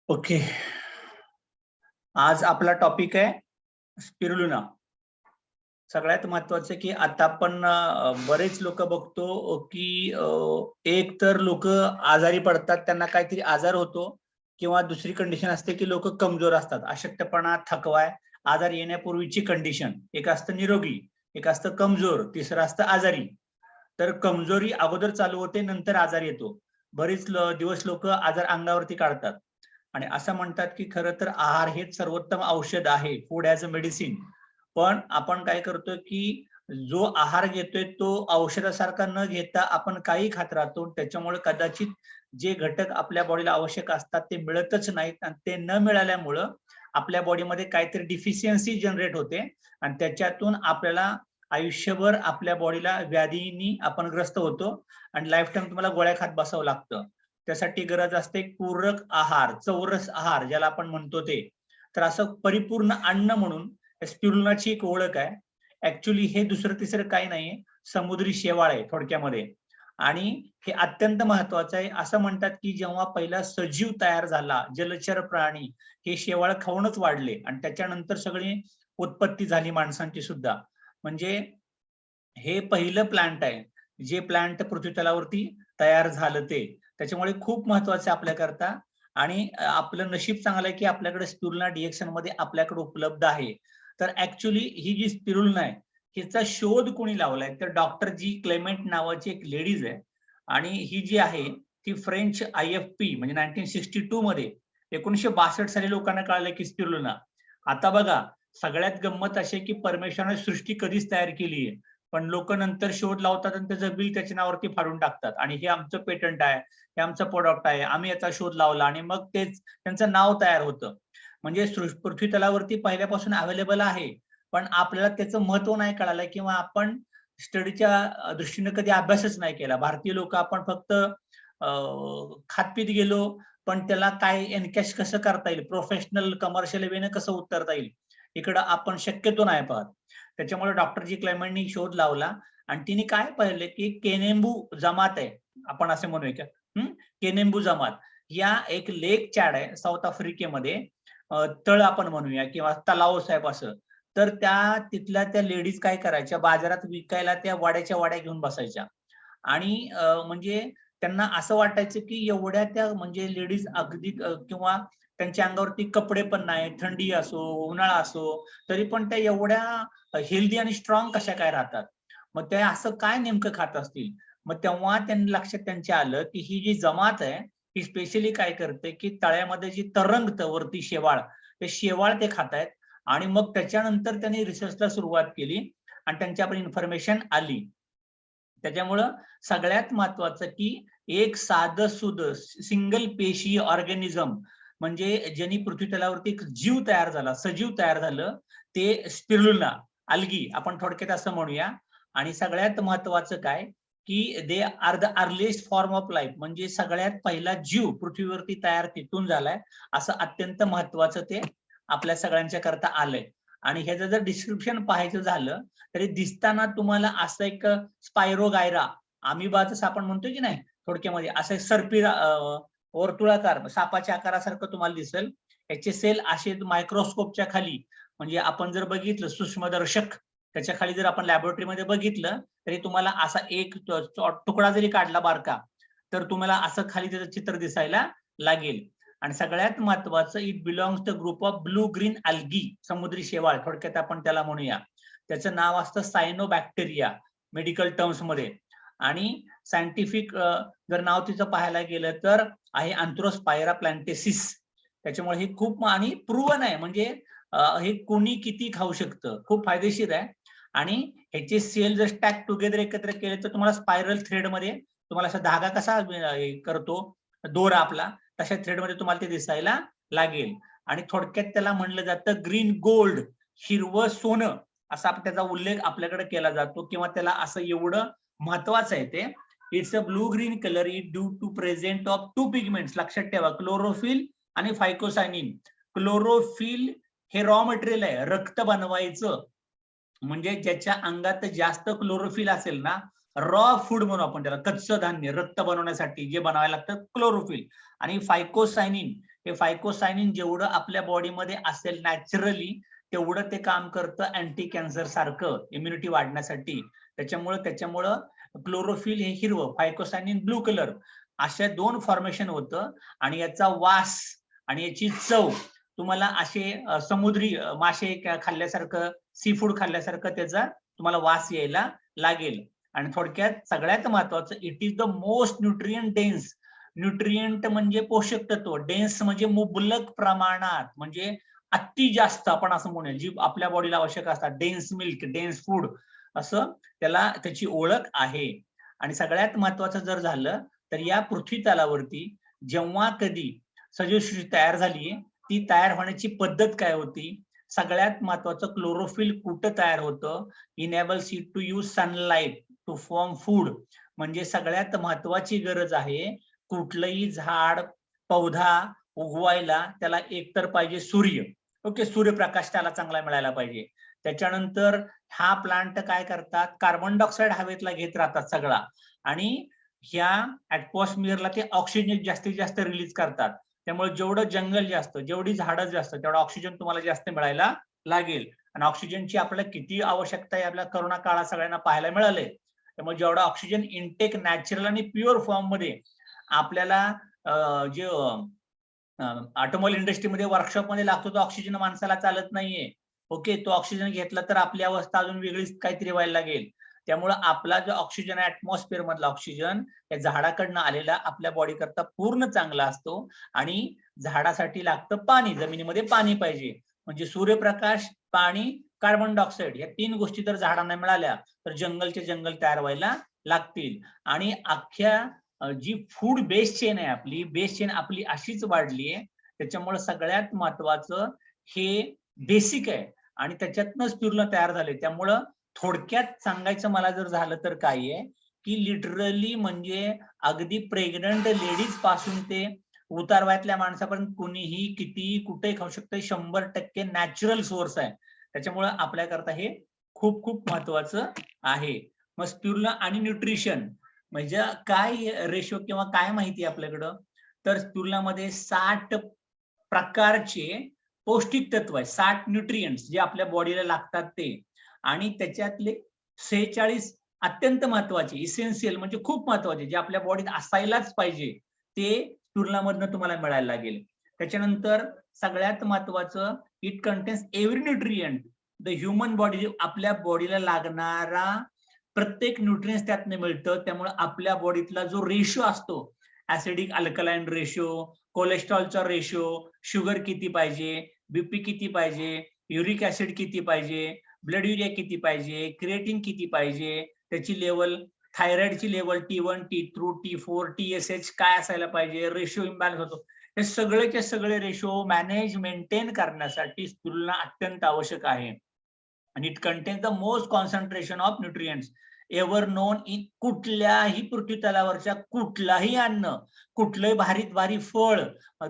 Okay, आज आपला topic आहे स्पिरुलिना. सगळ्यात महत्वाचं की आता आपण बरेच लोक बघतो की एक तर लोक आजारी पडतात, त्यांना काहीतरी आजार होतो, किंवा दुसरी कंडिशन असते की लोक कमजोर असतात, अशक्तपणा, थकवा, आजार येण्यापूर्वीची कंडिशन. एक असतं निरोगी, एक असतं कमजोर, तिसरं असतं आजारी. तर कमजोरी अगोदर चालू होते, नंतर आजार येतो. बरेच दिवस लोक आजार अंगावरती काढतात आणि असं म्हणतात की खरं तर आहार हेच सर्वोत्तम औषध आहे, फूड ॲज अ मेडिसिन. पण आपण काय करतो की जो आहार घेतोय तो औषधासारखा न घेता आपण काही खात राहतो. त्याच्यामुळे कदाचित जे घटक आपल्या बॉडीला आवश्यक असतात ते मिळतच नाहीत, आणि ते न मिळाल्यामुळं आपल्या बॉडीमध्ये काहीतरी डिफिशियन्सी जनरेट होते, आणि त्याच्यातून आपल्याला आयुष्यभर आपल्या बॉडीला व्याधींनी आपण ग्रस्त होतो, आणि लाईफ टाइम तुम्हाला गोळ्या खात बसावं लागतं. त्यासाठी गरज असते पूरक आहार, चौरस आहार ज्याला आपण म्हणतो ते. तर असं परिपूर्ण अन्न म्हणून स्पिरुलिनाची एक ओळख आहे. ऍक्च्युली हे दुसरं तिसरं काही नाहीये, समुद्री शेवाळ आहे थोडक्यामध्ये. आणि हे अत्यंत महत्वाचं आहे. असं म्हणतात की जेव्हा पहिला सजीव तयार झाला, जलचर प्राणी, हे शेवाळ खाऊनच वाढले, आणि त्याच्यानंतर सगळी उत्पत्ती झाली माणसांची सुद्धा. म्हणजे हे पहिलं प्लांट आहे जे प्लांट पृथ्वी तलावरती तयार झालं ते. त्याच्यामुळे खूप महत्वाचं आहे आपल्याकरता. आणि आपलं नशीब चांगलं आहे की आपल्याकडे स्पिरुलिना डीएक्सन मध्ये आपल्याकडे उपलब्ध आहे. तर ऍक्च्युली ही जी स्पिरुलिना आहे हिचा शोध कोणी लावलाय तर डॉक्टर जी क्लेमेंट नावाची एक लेडीज आहे, आणि ही जी आहे ती फ्रेंच IFP म्हणजे 1962 मध्ये, 1962 साली लोकांना कळलं की स्पिरुलिना. आता बघा, सगळ्यात गंमत अशी की परमेश्वराने सृष्टी कधीच तयार केली आहे, पण लोक नंतर शोध लावतात आणि त्याचं बिल त्याच्या नावावरती फाडून टाकतात, आणि हे आमचं पेटंट आहे, हे आमचं प्रोडक्ट आहे, आम्ही याचा शोध लावला, आणि मग तेच त्यांचं नाव तयार होतं. म्हणजे पृथ्वी तलावरती पहिल्यापासून अवेलेबल आहे, पण आपल्याला त्याचं महत्व नाही कळालं, किंवा आपण स्टडीच्या दृष्टीने कधी अभ्यासच नाही केला. भारतीय लोक आपण फक्त खातपीत गेलो, पण त्याला काय एनकॅश कसं करता येईल, प्रोफेशनल कमर्शियल वेने कसं उतरता येईल, इकडं आपण शक्यतो नाही पाहत. त्याच्यामुळे डॉक्टर जी क्लेमेंटनी शोध लावला, आणि तिने काय पाहिलं की केनेम्बू जमात आहे, आपण असे म्हणूया का, केनेम्बू जमात या एक लेक चॅड आहे साऊथ आफ्रिकेमध्ये, तळ आपण म्हणूया किंवा तलाव साहेब असं. तर तिथल्या त्या लेडीज काय करायच्या, बाजारात विकायला त्या वाड्याच्या वाड्या घेऊन बसायच्या. आणि म्हणजे त्यांना असं वाटायचं की एवढ्या त्या म्हणजे लेडीज अगदी किंवा त्यांच्या अंगावरती कपडे पण नाही, थंडी असो उन्हाळा असो, तरी पण त्या एवढ्या हेल्दी आणि स्ट्रॉंग कशा काय राहतात. मग त्या असं काय नेमकं खात असतील. मग तेव्हा त्यांनी लक्षात त्यांच्या आलं की ही जी जमात आहे ही स्पेशली काय करते की तळ्यामध्ये जी तरंगतं वरती शेवाळ, ते शेवाळ ते खातायत. आणि मग त्याच्यानंतर त्यांनी रिसर्चला सुरुवात केली, आणि त्यांच्यापर्यंत इन्फॉर्मेशन आली. त्याच्यामुळं सगळ्यात महत्वाचं की एक साधं सुध सिंगल पेशी ऑर्गॅनिझम, म्हणजे ज्यांनी पृथ्वी तलावरती एक जीव तयार झाला, सजीव तयार झालं, ते स्पिरुलिना अल्गी आपण थोडक्यात असं म्हणूया. आणि सगळ्यात महत्वाचं काय की they are the earliest form of life, म्हणजे सगळ्यात पहिला जीव पृथ्वीवरती तयार तिथून झालाय, असं अत्यंत महत्वाचं ते आपल्या सगळ्यांच्या करता आलंय. आणि ह्याचं जर डिस्क्रिप्शन पाहायचं झालं तरी दिसताना तुम्हाला असं एक स्पायरोगायरा, अमिबा जसं आपण म्हणतोय की नाही थोडक्यामध्ये, असं सर्पी वर्तुळाकार सापाच्या आकारासारखं तुम्हाला दिसेल. याचे सेल असे मायक्रोस्कोपच्या खाली, म्हणजे आपण जर बघितलं सूक्ष्मदर्शक त्याच्या खाली जर आपण लॅबोरेटरीमध्ये बघितलं तरी तुम्हाला असा एक तुकडा जरी काढला बारका, तर तुम्हाला असं खाली त्याचं चित्र दिसायला लागेल. आणि सगळ्यात महत्वाचं, it belongs the group of blue green algae, समुद्री शेवाळ थोडक्यात आपण त्याला म्हणूया. त्याचं नाव असतं सायनोबॅक्टेरिया मेडिकल टर्म्स मध्ये. आणि सायंटिफिक जर नाव तिचं पाहायला गेलं तर आहे अँथ्रोस्पायरा प्लॅन्टेसिस. त्याच्यामुळे हे खूप आणि प्रूव्हन आहे, म्हणजे हे कोणी किती खाऊ शकतं, खूप फायदेशीर आहे. आणि ह्याचे सेल जर स्टॅक टुगेदर एकत्र केले तर तुम्हाला स्पायरल थ्रेड मध्ये, तुम्हाला असा धागा कसा करतो दोरा आपला, तशा थ्रेड मध्ये तुम्हाला ते दिसायला लागेल. आणि थोडक्यात त्याला म्हणलं जातं ग्रीन गोल्ड, हिरवं सोनं, असा त्याचा उल्लेख आपल्याकडे केला जातो, किंवा त्याला असं एवढं महत्वाचं आहे ते. It's a blue green colour is due to present of two pigments. लक्षात ठेवा, क्लोरोफिल आणि फायकोसायनिन. क्लोरोफिल हे रॉ मटेरियल आहे रक्त बनवायचं, म्हणजे ज्याच्या अंगात जास्त क्लोरोफिल असेल ना रॉ फूड म्हणून आपण त्याला, कच्चं धान्य रक्त बनवण्यासाठी जे बनवायला लागतं क्लोरोफिल. आणि फायकोसायनिन, हे फायकोसायनिन जेवढं आपल्या बॉडीमध्ये असेल नॅचरली तेवढं ते काम करतं अँटी कॅन्सर सारखं, इम्युनिटी वाढण्यासाठी. त्याच्यामुळं क्लोरोफिल हे हिरवं, फायकोसायनिन ब्लू कलर, अशा 2 फॉर्मेशन होतं. आणि याचा वास आणि याची चव तुम्हाला असे समुद्री मासे खाल्ल्यासारखं, सी फूड खाल्ल्यासारखं त्याचा तुम्हाला वास यायला लागेल. आणि थोडक्यात सगळ्यात महत्वाचं, it is the most nutrient dense. Nutrient म्हणजे पोषक तत्व, डेन्स म्हणजे मुबलक प्रमाणात, म्हणजे अति जास्त आपण असं म्हणूया, जी आपल्या बॉडीला आवश्यक असतात. डेन्स मिल्क, डेन्स फूड असं त्याला त्याची ओळख आहे. आणि सगळ्यात महत्वाचं जर झालं तर या पृथ्वी तलावरती जेव्हा कधी सजीव सृष्टी तयार झाली, ती तयार होण्याची पद्धत काय होती? सगळ्यात महत्वाचं, क्लोरोफिल कुठं तयार होतं? Enables it to use sunlight to form food. म्हणजे सगळ्यात महत्वाची गरज आहे, कुठलंही झाड पौधा उगवायला त्याला एकतर पाहिजे सूर्य. ओके, सूर्यप्रकाश त्याला चांगला मिळायला पाहिजे. त्याच्यानंतर हा प्लांट काय करतात, कार्बन डायऑक्साईड हवेतला घेत राहतात सगळा, आणि ह्या ऍटमॉस्फिअरला ते ऑक्सिजन जास्तीत जास्त रिलीज करतात. त्यामुळे जेवढं जंगल जास्त, जेवढी झाडं जास्त, तेवढा ऑक्सिजन तुम्हाला जास्त मिळायला लागेल. आणि ऑक्सिजनची आपल्याला किती आवश्यकता आहे आपल्या करोना काळात सगळ्यांना पाहायला मिळालंय. त्यामुळे जेवढा ऑक्सिजन इनटेक नॅचरल आणि प्युअर फॉर्म मध्ये आपल्याला जे ऑटोमोबाईल इंडस्ट्रीमध्ये वर्कशॉपमध्ये लागतो तो ऑक्सिजन माणसाला चालत नाहीये. ओके, तो ऑक्सिजन घेतला तर आपली अवस्था अजून वेगळीच काहीतरी व्हायला लागेल. त्यामुळे आपला जो ऑक्सिजन आहे, ऍटमॉस्फिअर मधला ऑक्सिजन, या झाडाकडनं आलेला आपल्या बॉडी करता पूर्ण चांगला असतो. आणि झाडासाठी लागतं पाणी, जमिनीमध्ये पाणी पाहिजे. म्हणजे सूर्यप्रकाश, पाणी, कार्बन डायऑक्साईड, या 3 गोष्टी जर झाडांना मिळाल्या तर जंगलचे जंगल तयार व्हायला लागतील. आणि अख्ख्या जी फूड बेस चेन आहे आपली, बेस चेन आपली अशीच वाढली आहे. त्याच्यामुळे सगळ्यात महत्वाचं हे बेसिक आहे आणि त्याच्यातनंच स्पिरुलिना तयार झाले. त्यामुळं थोडक्यात सांगायचं मला जर झालं तर काय आहे, की लिटरली म्हणजे अगदी प्रेग्नंट लेडीज पासून ते उतारवयातल्या माणसापर्यंत कुणीही कितीही कुठेही खाऊ शकतं. 100% नॅचरल सोर्स आहे. त्याच्यामुळे आपल्याकरता हे खूप खूप महत्वाचं आहे. मग स्पिरुलिना आणि न्यूट्रिशन म्हणजे काय रेशो किंवा काय माहिती आपल्याकडं, तर स्पिरुलिनामध्ये 60 प्रकारचे पौष्टिक तत्व आहे, 60 न्यूट्रिएंट्स जे आपल्या बॉडीला लागतात ते. आणि त्याच्यातले 46 अत्यंत महत्वाचे, इसेन्शियल म्हणजे खूप महत्वाचे, जे आपल्या बॉडीत असायलाच पाहिजे, ते स्पिरुलिनामधनं तुम्हाला मिळायला लागेल. त्याच्यानंतर सगळ्यात महत्वाचं, it contains every nutrient the human body, आपल्या बॉडीला लागणारा प्रत्येक न्यूट्रिएंट्स त्यातनं मिळतं. त्यामुळे आपल्या बॉडीतला जो रेशो असतो, ऍसिडिक अल्कलाइन रेशो, कोलेस्ट्रॉलचा रेशो, शुगर किती पाहिजे, बीपी किती पाहिजे, युरिक ऍसिड किती पाहिजे, ब्लड युरिया किती पाहिजे, क्रिएटिन किती पाहिजे, त्याची level, थायरॉइडची level T1, T2, T4, TSH काय असायला पाहिजे, रेशो इम्बॅलन्स होतो. हे सगळेचे सगळे रेशो मॅनेज मेंटेन करण्यासाठी स्पिरुलिना अत्यंत आवश्यक आहे. आणि it contains the most concentration of nutrients ever known in. कुठल्याही पृथ्वी तलावरच्या कुठलाही अन्न, कुठलंही भारीत भारी फळ,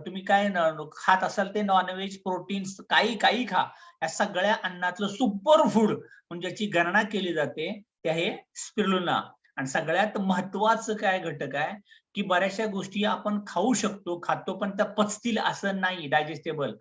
तुम्ही काय खात असाल ते नॉनव्हेज, प्रोटीन्स, काही काही खा, या सगळ्या अन्नातलं सुपर फूड म्हणजे ज्याची गणना केली जाते ते आहे स्पिरुलिना. आणि सगळ्यात महत्वाचं काय घटक आहे, की बऱ्याचशा गोष्टी आपण खाऊ शकतो, खातो, पण त्या पचतील असं नाही, डायजेस्टेबल.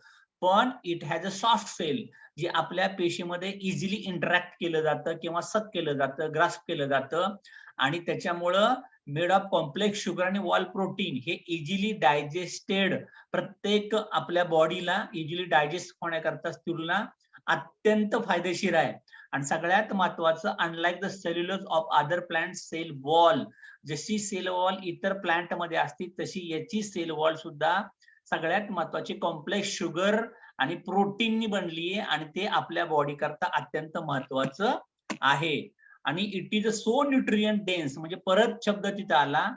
पण it has a soft cell, जे आपल्या पेशीमध्ये इझिली इंटरॅक्ट केलं जातं किंवा सक केलं जातं, ग्रास्प केलं जातं. आणि त्याच्यामुळं मेड ऑफ कॉम्प्लेक्स शुगर आणि वॉल प्रोटीन हे इझिली डायजेस्टेड, प्रत्येक आपल्या बॉडीला इझिली डायजेस्ट होण्याकरता स्पिरुलिना अत्यंत फायदेशीर आहे. आणि सगळ्यात महत्वाचं, unlike the cellulose of other plant cell wall, जशी सेल वॉल इतर प्लांट मध्ये असते तशी याची सेल वॉल सुद्धा सगळ्यात महत्वाची कॉम्प्लेक्स शुगर आणि प्रोटीननी बनली आहे. आणि ते आपल्या बॉडी करता अत्यंत महत्वाचं आहे. आणि it is a so nutrient dense, म्हणजे परत शब्द तिथं आला,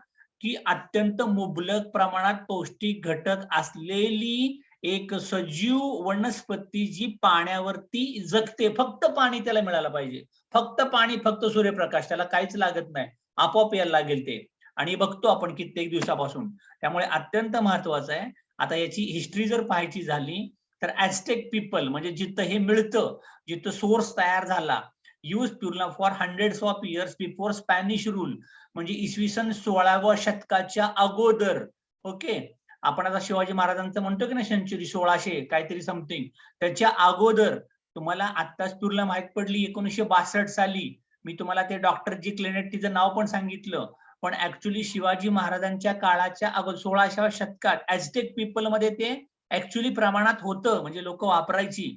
की अत्यंत मुबलक प्रमाणात पौष्टिक घटक असलेली एक सजीव वनस्पती जी पाण्यावरती जगते. फक्त पाणी त्याला मिळालं पाहिजे, फक्त पाणी, फक्त सूर्यप्रकाश, त्याला काहीच लागत नाही, आपोआप यायला लागेल ते. आणि बघतो आपण कित्येक दिवसापासून. त्यामुळे अत्यंत महत्वाचं आहे. आता याची हिस्ट्री जर पाहायची झाली तर ऍझटेक पीपल म्हणजे जिथं हे मिळतं, जिथं सोर्स तयार झाला, use spirulina for hundreds of years before Spanish rule, म्हणजे इसवी सन 16व्या शतकाच्या अगोदर. ओके, आपण आता शिवाजी महाराजांचं म्हणतो की ना सेंचुरी 1600 काहीतरी समथिंग, त्याच्या अगोदर तुम्हाला आता स्पिरुलिना माहित पडली 1962 साली. मी तुम्हाला ते डॉक्टर जी क्लेनेट तिचं नाव पण सांगितलं, पण ऍक्च्युली शिवाजी महाराजांच्या काळाच्या अगोदर 16व्या शतकात ऍझटेक पीपल मध्ये ते ऍक्च्युली प्रमाणात होतं, म्हणजे लोक वापरायची.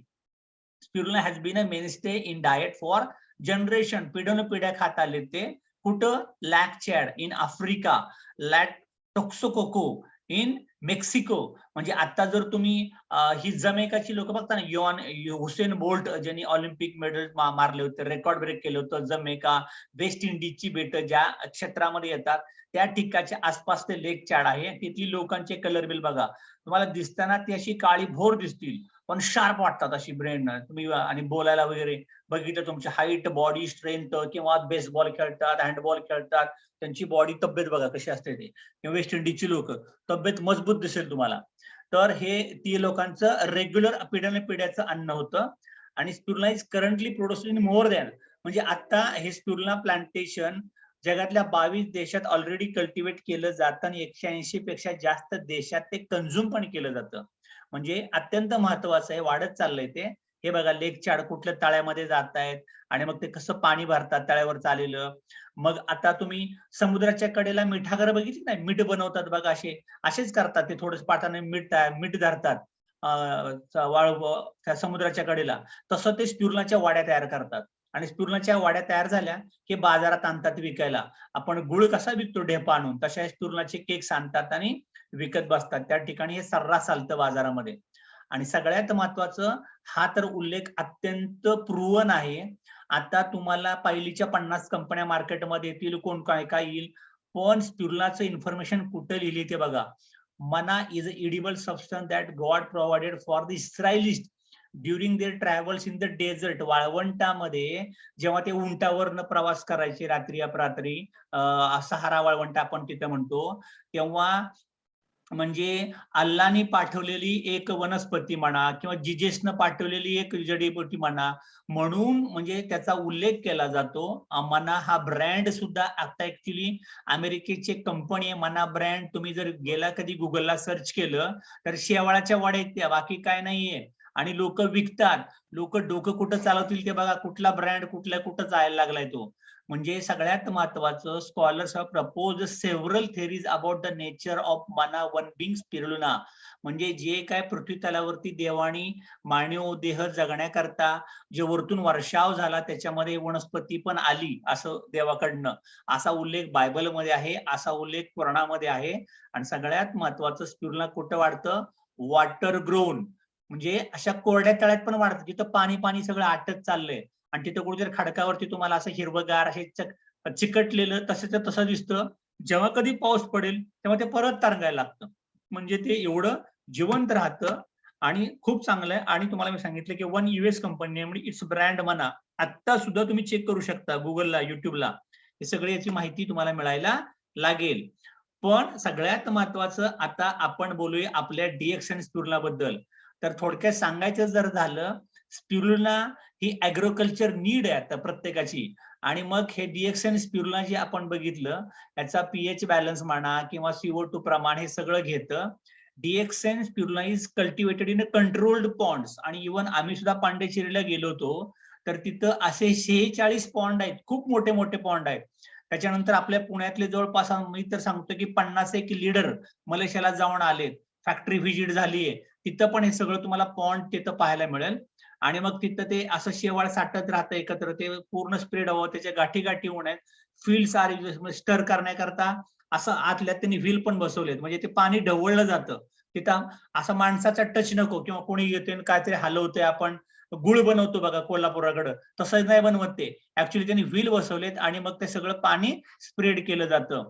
Spirulina has been a mainstay in diet for generation, पिढ्यानपिढ्या खात आले ते. कुठं? Lake Chad in Africa, lake Texcoco in Mexico. म्हणजे आता जर तुम्ही ही जमैकाची लोक बघता ना, हुसेन बोल्ट ज्यांनी ऑलिम्पिक मेडल मारले होते, रेकॉर्ड ब्रेक केलं होतं, जमैका, वेस्ट इंडिजची बेट ज्या क्षेत्रामध्ये येतात त्या ठिकाणच्या आसपास ते लेक चॅड आहे. तिथली लोकांचे कलर बिल बघा, तुम्हाला दिसताना ती अशी काळी भोर दिसतील, पण शार्प वाटतात अशी ब्रेन तुम्ही, आणि बोलायला वगैरे बघितलं तुमची हाईट, बॉडी स्ट्रेंथ, किंवा बेसबॉल खेळतात, हँडबॉल खेळतात, त्यांची बॉडी तब्येत बघा कशी असते ते. किंवा वेस्ट इंडिजची लोक तब्येत मजबूत दिसेल तुम्हाला. तर हे ती लोकांचं रेग्युलर पिढ्यानपिढ्याचं अन्न होतं. आणि spirulina is currently produced in more than, म्हणजे आता हे स्पिरुलिना प्लांटेशन जगातल्या 22 देशात ऑलरेडी कल्टिवेट केलं जातं आणि 180 पेक्षा जास्त देशात ते कन्झ्युम पण केलं जातं. म्हणजे अत्यंत महत्वाचं आहे, वाढत चाललंय ते. हे बघा लेक चाड कुठल्या तळ्यामध्ये जात आहेत, आणि मग ते कसं पाणी भरतात तळ्यावर चालेलं. मग आता तुम्ही समुद्राच्या कडेला मिठागर बघितली नाही, मीठ बनवतात बघा, असेच करतात ते, थोडंसं पाटाने मीठ धरतात त्या समुद्राच्या कडेला. तसं ते स्पिरुलिनाच्या वाड्या तयार करतात, आणि स्पिरुलिनाच्या वाड्या तयार झाल्या की बाजारात आणतात विकायला. आपण गुळ कसा विकतो ढेपा आणून, तशा स्पिरुलिनाचे केक्स आणतात आणि विकत बसतात. त्या ठिकाणी हे सर्रास चालतं बाजारामध्ये. आणि सगळ्यात महत्वाचं, हा तर उल्लेख अत्यंत प्रूव्हन आहे. आता तुम्हाला पहिलीच्या 50 कंपन्या मार्केटमध्ये येतील, कोण काय काय येईल, पण स्पिरुलिनाचं इन्फॉर्मेशन कुठं लिहिली ते बघा. Manna is a edible substance that God provided for the Israelites during their travels in the desert. वाळवंटामध्ये जेव्हा ते उंटावरनं प्रवास करायचे रात्री अपरात्री, सहारा वाळवंट आपण तिथे म्हणतो, तेव्हा म्हणजे अल्लानी पाठवलेली एक वनस्पती म्हणा, किंवा जिजेसनं पाठवलेली एक जडीबुटी म्हणा, म्हणून म्हणजे त्याचा उल्लेख केला जातो. मना हा ब्रँड सुद्धा आता ऍक्च्युली अमेरिकेची कंपनी आहे मना ब्रँड. तुम्ही जर गेला कधी गुगलला सर्च केलं तर शेवाळाच्या वाड्या आहेत, बाकी काय नाहीये. आणि लोक विकतात. लोक डोकं कुठं चालवतील ते बघा, कुठला ब्रँड कुठं जायला लागलाय तो. म्हणजे सगळ्यात महत्वाचं, scholars have propose several theories about the nature of मना वन बिंग स्पिरुलिना. म्हणजे जे काय पृथ्वी तलावरती देवानी मानव देह जगण्याकरता जे वरतून वर्षाव झाला, त्याच्यामध्ये वनस्पती पण आली असं देवाकडनं, असा उल्लेख बायबलमध्ये आहे, असा उल्लेख पुराणामध्ये आहे. आणि सगळ्यात महत्वाचं, स्पिरुलिना कुठं वाढतं? वॉटर ग्रोन, म्हणजे अशा कोरड्या तळ्यात पण वाढतं, जिथं पाणी सगळं आटत चाललंय. आणि तिथं कुठेतरी खडकावरती तुम्हाला असं हिरवगार हे चिकटलेलं तसं दिसतं. जेव्हा कधी पाऊस पडेल तेव्हा ते परत तरंगायला लागतं. म्हणजे ते एवढं जिवंत राहतं आणि खूप चांगलं आहे. आणि तुम्हाला मी सांगितलं की वन US कंपनी म्हणजे इट्स ब्रँड मना. आता सुद्धा तुम्ही चेक करू शकता गुगलला, युट्यूबला, हे सगळी याची माहिती तुम्हाला मिळायला लागेल. पण सगळ्यात महत्वाचं, आता आपण बोलूया आपल्या DX आणि स्पिरुलिना बद्दल. तर थोडक्यात सांगायचं जर झालं, स्पिरुलिना ही ऍग्रोकल्चर नीड आहे आता प्रत्येकाची. आणि मग हे DX आणि स्पिरुलिना जे आपण बघितलं, याचा pH बॅलन्स म्हणा किंवा CO2 प्रमाण हे सगळं घेतं. DX आणि spirulina is cultivated in a controlled ponds. आणि इव्हन आम्ही सुद्धा पांडेचेरीला गेलो होतो, तर तिथं असे 46 पॉन्ड आहेत, खूप मोठे मोठे पॉन्ड आहेत. त्याच्यानंतर आपल्या पुण्यातले जवळपास मी तर सांगतो की 51 लीडर मलेशियाला जाऊन आलेत, फॅक्टरी व्हिजिट झालीये, तिथं पण हे सगळं तुम्हाला पॉन्ड तिथं पाहायला मिळेल. आणि मग तिथं ते असं शेवाळ साठत राहतं एकत्र, ते पूर्ण स्प्रेड हवं, त्याच्या गाठी होऊन आहेत. फील्ड्स आर स्टर करण्याकरता असं आतल्यात त्यांनी व्हील पण बसवलेत, म्हणजे ते पाणी ढवळलं जातं तिथं. असं माणसाचा टच नको, किंवा कोणी येते काहीतरी हलवतोय, आपण गुळ बनवतो बघा कोल्हापुराकडं, तसं नाही बनवत ते. ऍक्च्युली त्यांनी व्हील बसवलेत आणि मग ते सगळं पाणी स्प्रेड केलं जातं.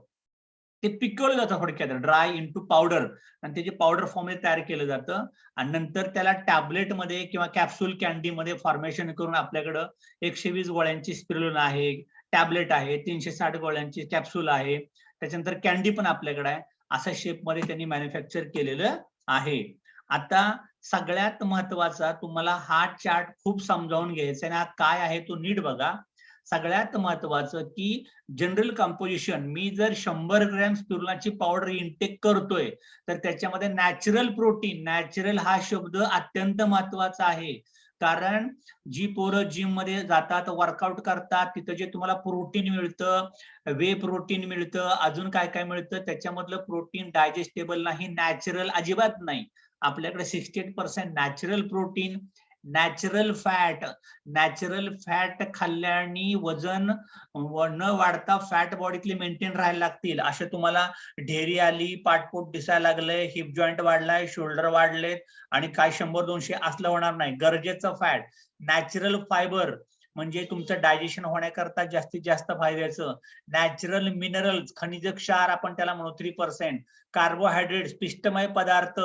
ते पिकवलं जातं थोडक्यात, ड्राय इंटू पावडर, आणि त्याचे पावडर फॉर्म तयार केलं जातं. आणि नंतर त्याला टॅबलेटमध्ये किंवा कॅप्सूल कॅन्डीमध्ये फॉर्मेशन करून आपल्याकडं 120 गोळ्यांची स्पिरुलिना आहे, टॅबलेट आहे, 360 गोळ्यांची कॅप्सूल आहे, त्याच्यानंतर कॅन्डी पण आपल्याकडे आहे. अशा शेपमध्ये त्यांनी मॅन्युफॅक्चर केलेलं आहे. आता सगळ्यात महत्वाचा तुम्हाला हा चार्ट खूप समजावून घ्यायचा आहे, काय आहे तो नीट बघा. सगळ्यात महत्वाचं की जनरल कंपोजिशन, मी जर 100 ग्रॅम स्पिरुलिनाची पावडर इनटेक करतोय तर त्याच्यामध्ये नॅचरल प्रोटीन, नॅचरल हा शब्द अत्यंत महत्वाचा आहे. कारण जी पोरं जिम मध्ये जातात, वर्कआउट करतात, तिथं जे तुम्हाला प्रोटीन मिळतं, वे प्रोटीन मिळतं, अजून काय काय मिळतं, त्याच्यामधलं प्रोटीन डायजेस्टेबल नाही, नॅचरल अजिबात नाही. आपल्याकडे 68% नॅचरल प्रोटीन, नॅचरल फॅट खाल्ल्याने वजन न वाढता फॅट बॉडीतले मेंटेन राहायला लागतील. असे तुम्हाला ढेरी आली, पाठपोट दिसायला लागलंय, हिप जॉईंट वाढलाय, शोल्डर वाढलेत आणि काय 100-200 असलं होणार नाही. गरजेचं फॅट, नॅचरल फायबर म्हणजे तुमचं डायजेशन होण्याकरता जास्तीत जास्त फायद्याचं, नॅचरल मिनरल्स खनिज क्षार आपण त्याला म्हणू 3%, कार्बोहायड्रेट्स पिष्टमय पदार्थ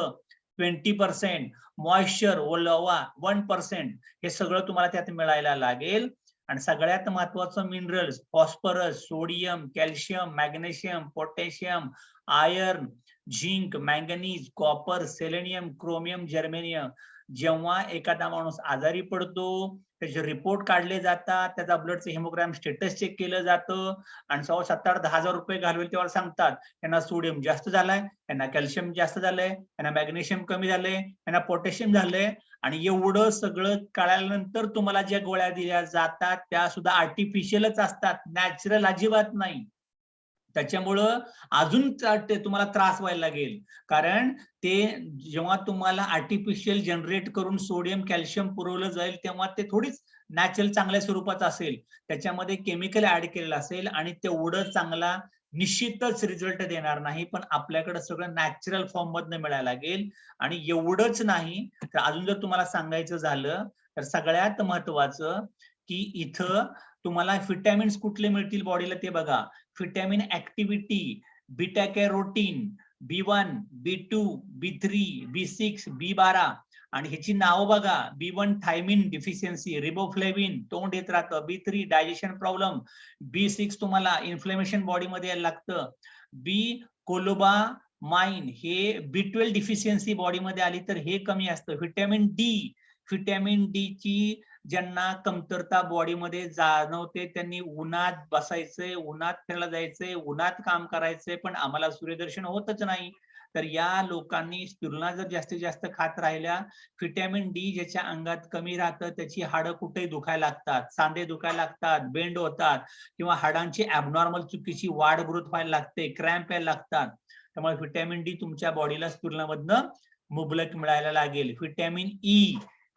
20%, मॉइश्चर ओलावा 1%, हे सगळं तुम्हाला त्यात मिळायला लागेल. आणि सगळ्यात महत्वाचं minerals phosphorus, sodium, calcium, magnesium, potassium, iron, zinc, manganese, copper, selenium, chromium, germanium. जेव्हा एखादा माणूस आजारी पडतो त्याचे रिपोर्ट काढले जातात, त्याचा ब्लडचं हिमोग्राम स्टेटस चेक केलं जातं आणि 7,000-10,000 रुपये घालवेल तेव्हा सांगतात यांना सोडियम जास्त झालाय, यांना कॅल्शियम जास्त झालंय, यांना मॅग्नेशियम कमी झालंय, यांना पोटॅशियम झालंय. आणि एवढं सगळं कळाल्यानंतर तुम्हाला ज्या गोळ्या दिल्या जातात त्या सुद्धा आर्टिफिशियलच असतात, नॅचरल अजिबात नाही. त्याच्यामुळं अजून तुम्हाला त्रास व्हायला लागेल. कारण ते जेव्हा तुम्हाला आर्टिफिशियल जनरेट करून सोडियम कॅल्शियम पुरवलं जाईल तेव्हा ते थोडीच नॅचरल चांगल्या स्वरूपात असेल, त्याच्यामध्ये केमिकल ऍड केलेलं असेल आणि तेवढं चांगला निश्चितच रिझल्ट देणार नाही. पण आपल्याकडे सगळं नॅचरल फॉर्म मधनं मिळायला लागेल. आणि एवढंच नाही तर अजून जर तुम्हाला सांगायचं झालं तर सगळ्यात महत्वाचं की इथं तुम्हाला व्हिटॅमिन्स कुठले मिळतील बॉडीला ते बघा. Vitamin activity, beta carotene, B1, B2, B3, B6, B12 आणि ह्याची नावं बघा. B1 थायमिन डिफिशियन्सी, रिबोफ्लेविन तोंड येत राहतं, B3 डायजेशन प्रॉब्लेम, B6 तुम्हाला इन्फ्लेमेशन बॉडीमध्ये यायला लागतं, बी कोलोबा माइन हे B12 डिफिशियन्सी बॉडीमध्ये आली तर हे कमी असतं. व्हिटॅमिन डी ची ज्यांना कमतरता बॉडीमध्ये जाणवते त्यांनी उन्हात बसायचंय, उन्हात फिरायला जायचंय, उन्हात काम करायचंय, पण आम्हाला सूर्यदर्शन होतच नाही. तर या लोकांनी स्पिरुलिना जर जास्तीत जास्त खात राहिल्या, व्हिटॅमिन डी ज्याच्या अंगात कमी राहतं त्याची हाडं कुठेही दुखायला लागतात, सांधे दुखायला लागतात, बेंड होतात किंवा हाडांची ॲबनॉर्मल चुकीची वाढ ग्रोथ व्हायला लागते, क्रॅम्प यायला लागतात. त्यामुळे व्हिटॅमिन डी तुमच्या बॉडीला स्पिरुलिनामधनं मुबलक मिळायला लागेल.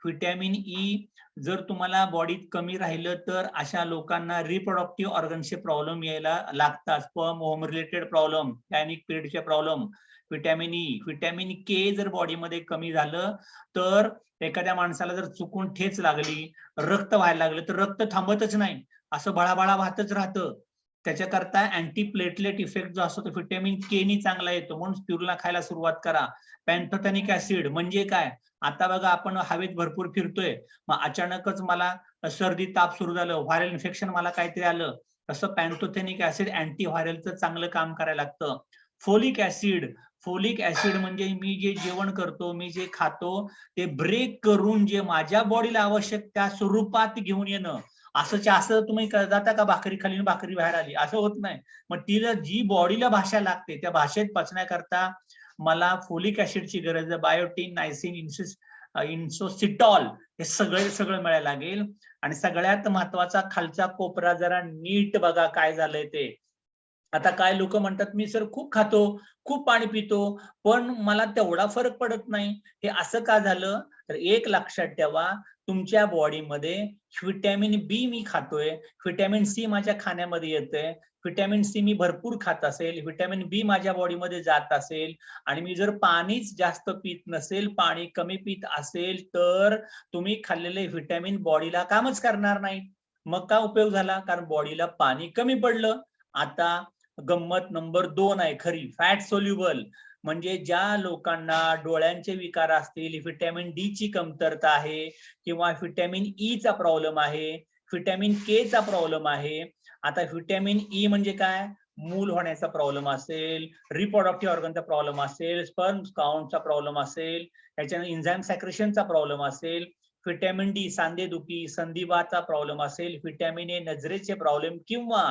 व्हिटॅमिन ई जर तुम्हाला बॉडीत कमी राहिलं तर अशा लोकांना रिप्रोडक्टिव्ह ऑर्गनचे प्रॉब्लेम यायला लागतात, sperm home related problem, gynaec पिरियडचे प्रॉब्लेम. व्हिटॅमिन के जर बॉडीमध्ये कमी झालं तर एखाद्या माणसाला जर चुकून ठेच लागली, रक्त व्हायला लागलं तर रक्त थांबतच नाही, असं बळाबळा वाहतच राहतं. त्याच्याकरता अँटी प्लेटलेट इफेक्ट जो असतो तो व्हिटॅमिन के नी चांगला येतो. म्हणून स्पिरुलिना खायला सुरुवात करा. पॅन्थोथॅनिक ऍसिड म्हणजे काय, आता बघा आपण हवेत भरपूर फिरतोय, मग अचानकच मला सर्दी ताप सुरू झालं, व्हायरल इन्फेक्शन मला काहीतरी आलं, तसं पॅन्थोथेनिक ऍसिड अँटी व्हायरलचं चांगलं काम करायला लागतं. फोलिक ऍसिड म्हणजे मी जे जेवण करतो, मी जे खातो ते ब्रेक करून जे माझ्या बॉडीला आवश्यक त्या स्वरूपात घेऊन येणं. असं तुम्ही जाता का भाकरी खाली भाकरी बाहेर आली, असं होत नाही. मग तिला जी बॉडीला भाषा लागते त्या भाषेत पचण्याकरता मला फोलिक ऍसिडची गरज आहे. बायोटिन, नायसिन, इन्सोसिटॉल हे सगळं मिळायला लागेल. आणि सगळ्यात महत्वाचा खालचा कोपरा जरा नीट बघा काय झालंय ते. आता काय लोक म्हणतात मी सर खूप खातो, खूप पाणी पितो, पण मला तेवढा फरक पडत नाही. हे असं का झालं तर एक लक्षात ठेवा, तुमच्या बॉडीमध्ये व्हिटॅमिन बी मी खातोय, व्हिटॅमिन सी माझ्या खाण्यामध्ये येतंय, व्हिटॅमिन सी मी भरपूर खात असेल, व्हिटॅमिन बी माझ्या बॉडीमध्ये जात असेल आणि मी जर पाणीच जास्त पित नसेल, पाणी कमी पित असेल तर तुम्ही खाल्लेले व्हिटॅमिन बॉडीला कामच करणार नाही. मग काय उपयोग झाला, कारण बॉडीला पाणी कमी पडलं. आता गंमत नंबर 2 आहे खरी, फॅट सोल्युबल म्हणजे ज्या लोकांना डोळ्यांचे विकार असतील, व्हिटॅमिन डी ची कमतरता आहे किंवा व्हिटॅमिन ई चा प्रॉब्लेम आहे, व्हिटॅमिन के चा प्रॉब्लेम आहे. आता व्हिटॅमिन ई म्हणजे काय, मूल होण्याचा प्रॉब्लेम असेल, रिप्रोडक्टिव्ह ऑर्गनचा प्रॉब्लेम असेल, स्पर्म काउंटचा प्रॉब्लेम असेल, त्याच्यानंतर एन्झाईम सॅक्रेशनचा प्रॉब्लेम असेल, व्हिटॅमिन डी सांधेदुखी संधिवातचा प्रॉब्लेम असेल, व्हिटॅमिन ए नजरेचे प्रॉब्लेम, किंवा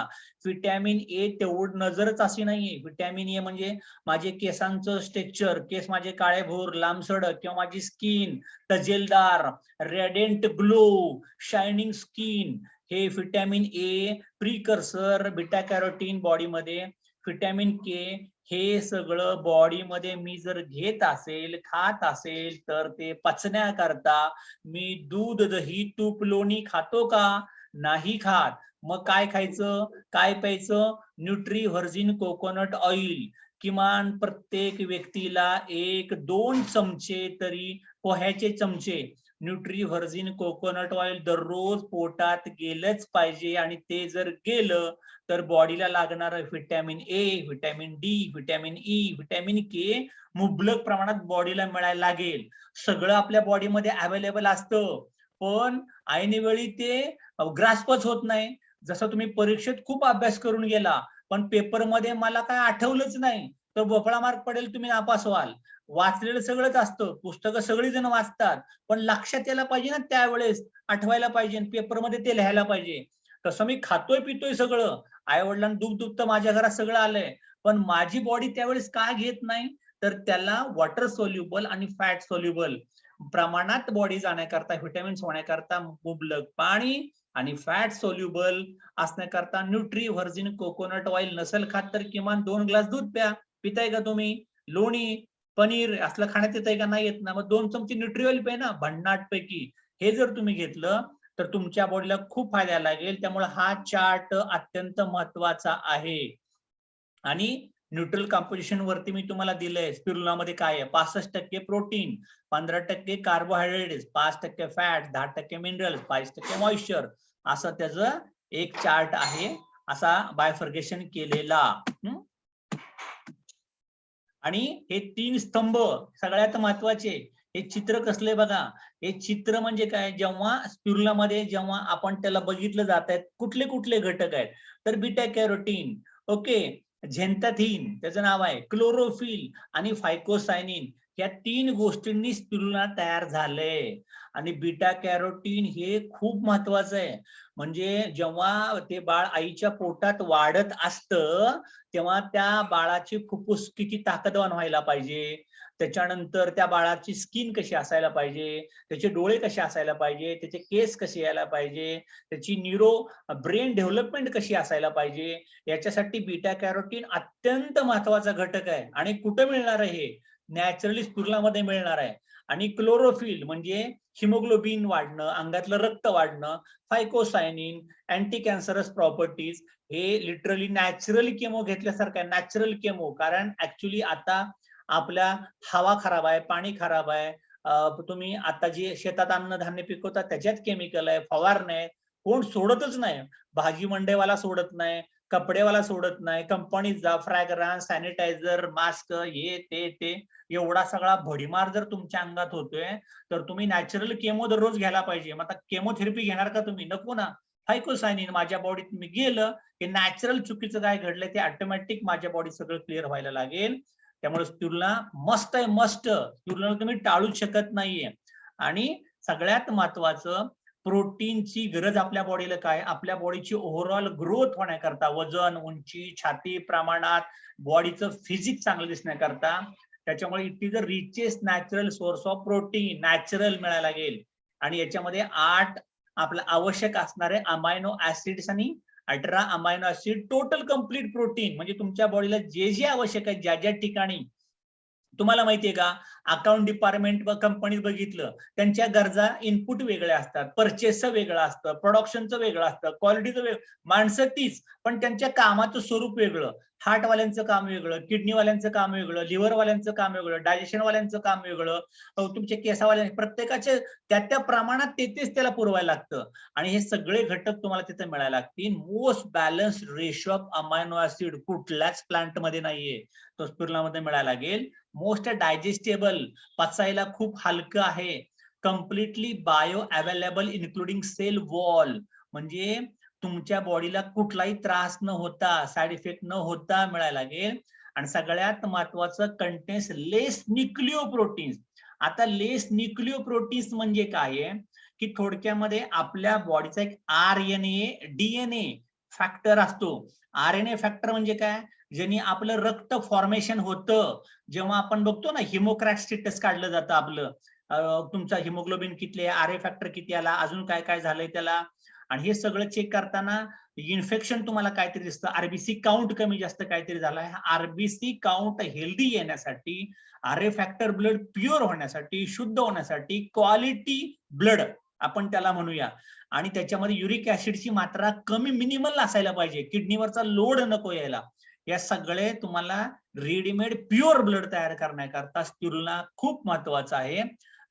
व्हिटॅमिन ए तेवढं नजरच अशी नाहीये. व्हिटॅमिन ए म्हणजे माझे केसांचं स्ट्रक्चर, केस माझे काळेभोर लांबसडक, किंवा माझी स्किन तजेलदार, रेडियंट ग्लो, शायनिंग स्किन, हे vitamin A precursor, beta carotene बॉडीमध्ये, व्हिटॅमिन के, हे सगळं बॉडीमध्ये मी जर घेत असेल, खात असेल, तर ते पचण्याकरता मी दूध दही तूप लोणी खातो का? नाही खात. मग काय खायचं, काय प्यायचं? Nutri virgin coconut oil. किमान प्रत्येक व्यक्तीला 1-2 चमचे तरी पोह्याचे चमचे न्यूट्री व्हर्जिन कोकोनट ऑइल दररोज पोटात गेलंच पाहिजे. आणि ते जर गेलं तर बॉडीला लागणारं vitamin A, vitamin D, vitamin E, vitamin K मुबलक प्रमाणात बॉडीला मिळायला लागेल. सगळं आपल्या बॉडीमध्ये अवेलेबल असतं, पण ऐनवेळी ते ग्रास्पच होत नाही. जसं तुम्ही परीक्षेत खूप अभ्यास करून गेला, पण पेपरमध्ये मला काय आठवलंच नाही, तर भोपळा मार्क पडेल, तुम्ही नापास व्हाल. वाचलेलं सगळंच असतं, पुस्तकं सगळी जण वाचतात, पण लक्षात यायला पाहिजे ना, त्यावेळेस आठवायला पाहिजे, पेपरमध्ये ते लिहायला पाहिजे. तसं मी खातोय पितोय सगळं, आई वडिलांना दूध दुभतं माझ्या घरात सगळं आलंय, पण माझी बॉडी त्यावेळेस का घेत नाही? तर त्याला वॉटर सोल्युबल आणि फॅट सोल्युबल प्रमाणात बॉडी जाण्याकरता, व्हिटॅमिन्स होण्याकरता मुबलक पाणी, आणि फॅट सोल्युबल असण्याकरता न्यूट्री व्हर्जिन कोकोनट ऑइल. नसेल खात तर किमान 2 ग्लास दूध प्या. पिताय का तुम्ही? लोणी, पनीर असलं खाण्यात येतंय का? नाही येत ना. मग 2 चमचे न्यूट्री ऑइल प्या ना, भन्नाट पैकी. हे जर तुम्ही घेतलं तर तुमच्या बॉडीला खूप फायदा लागेल. त्यामुळे हा चार्ट अत्यंत महत्वाचा आहे. आणि न्यूट्रल कंपोजिशन वरती मी तुम्हाला दिलंय, स्पिरुलिनामध्ये काय आहे. 65% protein, 15% carbohydrates, 5% fat, 10% minerals, 5% moisture, असं त्याचं एक चार्ट आहे, असा बायफर्गेशन केलेला. आणि हे 3 स्तंभ सगळ्यात महत्वाचे. हे चित्र कसले बघा, हे चित्र म्हणजे काय, जेव्हा स्पिरुलिनामध्ये जेव्हा आपण त्याला बघितलं जात आहेत, कुठले कुठले घटक आहेत, तर बीटा कॅरोटीन, ओके, झेंथॅथिन त्याचं नाव आहे, क्लोरोफिल आणि फायकोसायनिन, या 3 गोष्टींनी स्पिरुलिना तयार झालंय. आणि बीटा कॅरोटीन हे खूप महत्वाचं आहे. म्हणजे जेव्हा ते बाळ आईच्या पोटात वाढत असतं, तेव्हा त्या बाळाची फुफ्फुस किती ताकदवान व्हायला पाहिजे, त्याच्यानंतर त्या बाळाची स्किन कशी असायला पाहिजे, त्याचे डोळे कसे असायला पाहिजे, त्याचे केस कसे यायला पाहिजे, त्याची ब्रेन डेव्हलपमेंट कशी असायला पाहिजे, याच्यासाठी बीटा कॅरोटीन अत्यंत महत्वाचा घटक आहे. आणि कुठे मिळणार आहे? हे नॅचरली स्पिरुलिनामध्ये मिळणार आहे. आणि क्लोरोफिल म्हणजे हिमोग्लोबिन वाढणं, अंगातलं रक्त वाढणं, फायकोसायनिन, अँटी कॅन्सरस प्रॉपर्टीज, हे लिटरली नॅचरल केमो घेतल्यासारखं आहे. नॅचरल केमो, कारण ऍक्च्युली आता आपल्या हवा खराब आहे, पाणी खराब आहे, तुम्ही आता जे शेतात अन्नधान्य पिकवतात त्याच्यात केमिकल आहे, फवारणे आहे, कोण सोडतच नाही. भाजी मंडईवाला सोडत नाही, कपडेवाला सोडत नाही, कंपनीत जा, फ्रॅग्रन्स, सॅनिटायझर, मास्क, हे ते एवढा सगळा भडीमार जर तुमच्या अंगात होतोय, तर तुम्ही नॅचरल केमो दररोज घ्यायला पाहिजे. मग आता केमोथेरपी घेणार का तुम्ही? नको ना. फायकोसायनिन माझ्या बॉडीत मी गेलं की नॅचरल चुकीचं काय घडलंय ते ऑटोमॅटिक माझ्या बॉडी सगळं क्लिअर व्हायला लागेल. त्यामुळे स्पिरुलिना मस्ट आहे, मस्ट. स्पिरुलिना तुम्ही टाळूच शकत नाहीये. आणि सगळ्यात महत्वाचं, प्रोटीनची गरज आपल्या बॉडीला काय, आपल्या बॉडीची ओव्हरऑल ग्रोथ होण्याकरता, वजन, उंची, छाती प्रमाणात, बॉडीचं फिजिक्स चांगलं दिसण्याकरता, त्याच्यामुळे it is a richest natural source of protein, natural मिळायला लागेल. आणि याच्यामध्ये 8 आपलं आवश्यक असणारे अमायनो ऍसिड्स आणि 18 amino acid, total complete protein. म्हणजे तुमच्या बॉडीला जे जे आवश्यक आहे, ज्या ज्या ठिकाणी, तुम्हाला माहितीये का, अकाउंट डिपार्टमेंट कंपनीत बघितलं, त्यांच्या गरजा इनपुट वेगळे असतात, परचेसचं वेगळं असतं, प्रोडक्शनचं वेगळं असतं, क्वालिटीचं वेगळं, माणसं तीच, पण त्यांच्या कामाचं स्वरूप वेगळं. हार्टवाल्यांचं काम वेगळं, किडनीवाल्यांचं काम वेगळं, लिव्हरवाल्यांचं काम वेगळं, डायजेशनवाल्यांचं काम वेगळं, तुमच्या केसावाल्या, प्रत्येकाचे त्या प्रमाणात तेच त्याला पुरवायला लागतं. आणि हे सगळे घटक तुम्हाला तिथे मिळायला लागतील. Most balance ratio of amino acid कुठल्याच प्लांट मध्ये नाहीये, तो स्पिरुलिनामध्ये मिळायला लागेल. मोस्ट डायजेस्टेबल, पचायला खूप हलकं आहे, completely bio available including cell wall, म्हणजे तुमच्या बॉडीला कुठलाही त्रास न होता, साइड इफेक्ट न होता मिळायला लागेल. आणि सगळ्यात महत्वाचं कंटेन्स लेस न्यूक्लिओप्रोटीन्स. आता लेस न्यूक्लिओप्रोटीन्स म्हणजे काय आहे की थोडक्यामध्ये आपल्या बॉडीचा एक RNA DNA फॅक्टर असतो. RNA फॅक्टर म्हणजे काय, ज्यांनी आपलं रक्त फॉर्मेशन होतं. जेव्हा आपण बघतो ना हिमोक्रॅट काढलं जातं आपलं, तुमचा हिमोग्लोबिन किती आहे, RA फॅक्टर किती आला, अजून काय काय झालंय त्याला. आणि हे सगळं चेक करताना इन्फेक्शन तुम्हाला काहीतरी दिसतं, आरबीसी काउंट कमी जास्त काहीतरी झालाय. आरबीसी काउंट हेल्दी येण्यासाठी, RA फॅक्टर ब्लड प्युअर होण्यासाठी, शुद्ध होण्यासाठी, क्वालिटी ब्लड आपण त्याला म्हणूया, आणि त्याच्यामध्ये युरिक ऍसिडची मात्रा कमी मिनिमल असायला पाहिजे, किडनीवरचा लोड नको यायला. या सगळे तुम्हाला रेडीमेड प्युअर ब्लड तयार करण्याकरता स्पिरुलिना खूप महत्वाचा आहे.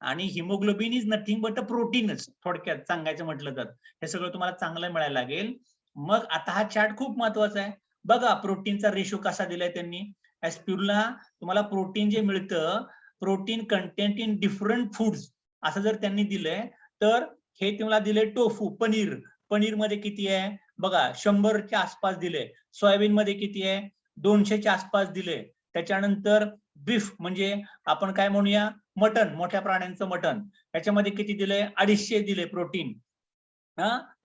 आणि हिमोग्लोबिन इज नथिंग बट अ प्रोटीनच, थोडक्यात सांगायचं म्हटलं तर हे सगळं तुम्हाला चांगलं मिळायला लागेल. मग आता हा चार्ट खूप महत्वाचा आहे बघा, प्रोटीनचा रेशो कसा दिलाय त्यांनी. स्पिरुलिना तुम्हाला प्रोटीन जे मिळतं, protein content in different foods असं जर त्यांनी दिलंय, तर हे तुम्हाला दिलंय टोफू, पनीर. पनीर मध्ये किती आहे बघा, 100च्या आसपास दिले. सोयाबीन मध्ये किती आहे, 200च्या आसपास दिले. त्याच्यानंतर बीफ म्हणजे आपण काय म्हणूया, मटन, मोठ्या प्राण्यांचं मटन, त्याच्यामध्ये किती दिले, 250 दिले प्रोटीन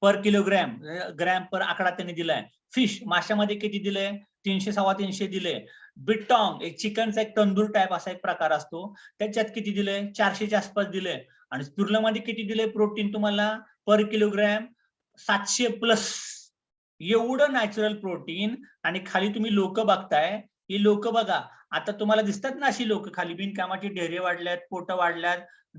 पर किलोग्रॅम, ग्रॅम पर आकडा त्यांनी दिलाय. फिश, माशामध्ये किती दिले, 300 350 दिले. बिटॉंग, एक चिकनचा एक तंदूर टाईप असा एक प्रकार असतो, त्याच्यात किती दिले, 400च्या आसपास दिले. आणि स्पिरुलिनामध्ये किती दिले प्रोटीन तुम्हाला पर किलोग्रॅम, 700 प्लस. एवढं नॅचरल प्रोटीन. आणि खाली तुम्ही लोक बघताय, ही लोक बघा, आता तुम्हाला दिसतात ना अशी लोक खाली, बिनकामाची ढेरे वाढल्यात, पोट वाढल्यात,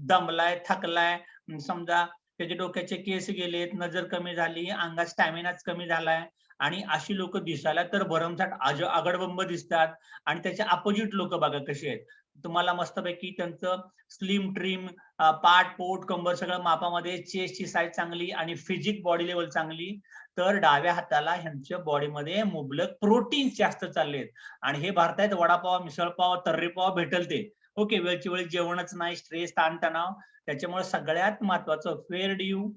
दमलाय, थकलाय, समजा त्याचे डोक्याचे केस गेलेत, नजर कमी झाली, अंगात स्टॅमिनाच कमी झालाय. आणि अशी लोक दिसायला तर भरमसाठ आगडबंब दिसतात. आणि त्याच्या अपोजिट लोक बघा कशी आहेत, तुम्हाला मस्तपैकी त्यांचं स्लिम ट्रिम, पाठ, पोट, कंबर सगळं मापामध्ये, चेस्टची साईज चांगली आणि फिजिक बॉडी लेवल चांगली. तर डाव्या हाताला ह्यांच्या बॉडीमध्ये मुबलक प्रोटीन जास्त चाललेत. आणि हे भारतात वडापाव, मिसळपाव, तर्रीपाव भेटल ते. ओके, वेळची वेळ जेवणच नाही, स्ट्रेस, ताणतणाव. त्याच्यामुळे सगळ्यात महत्वाचं, फेअर ड्यू,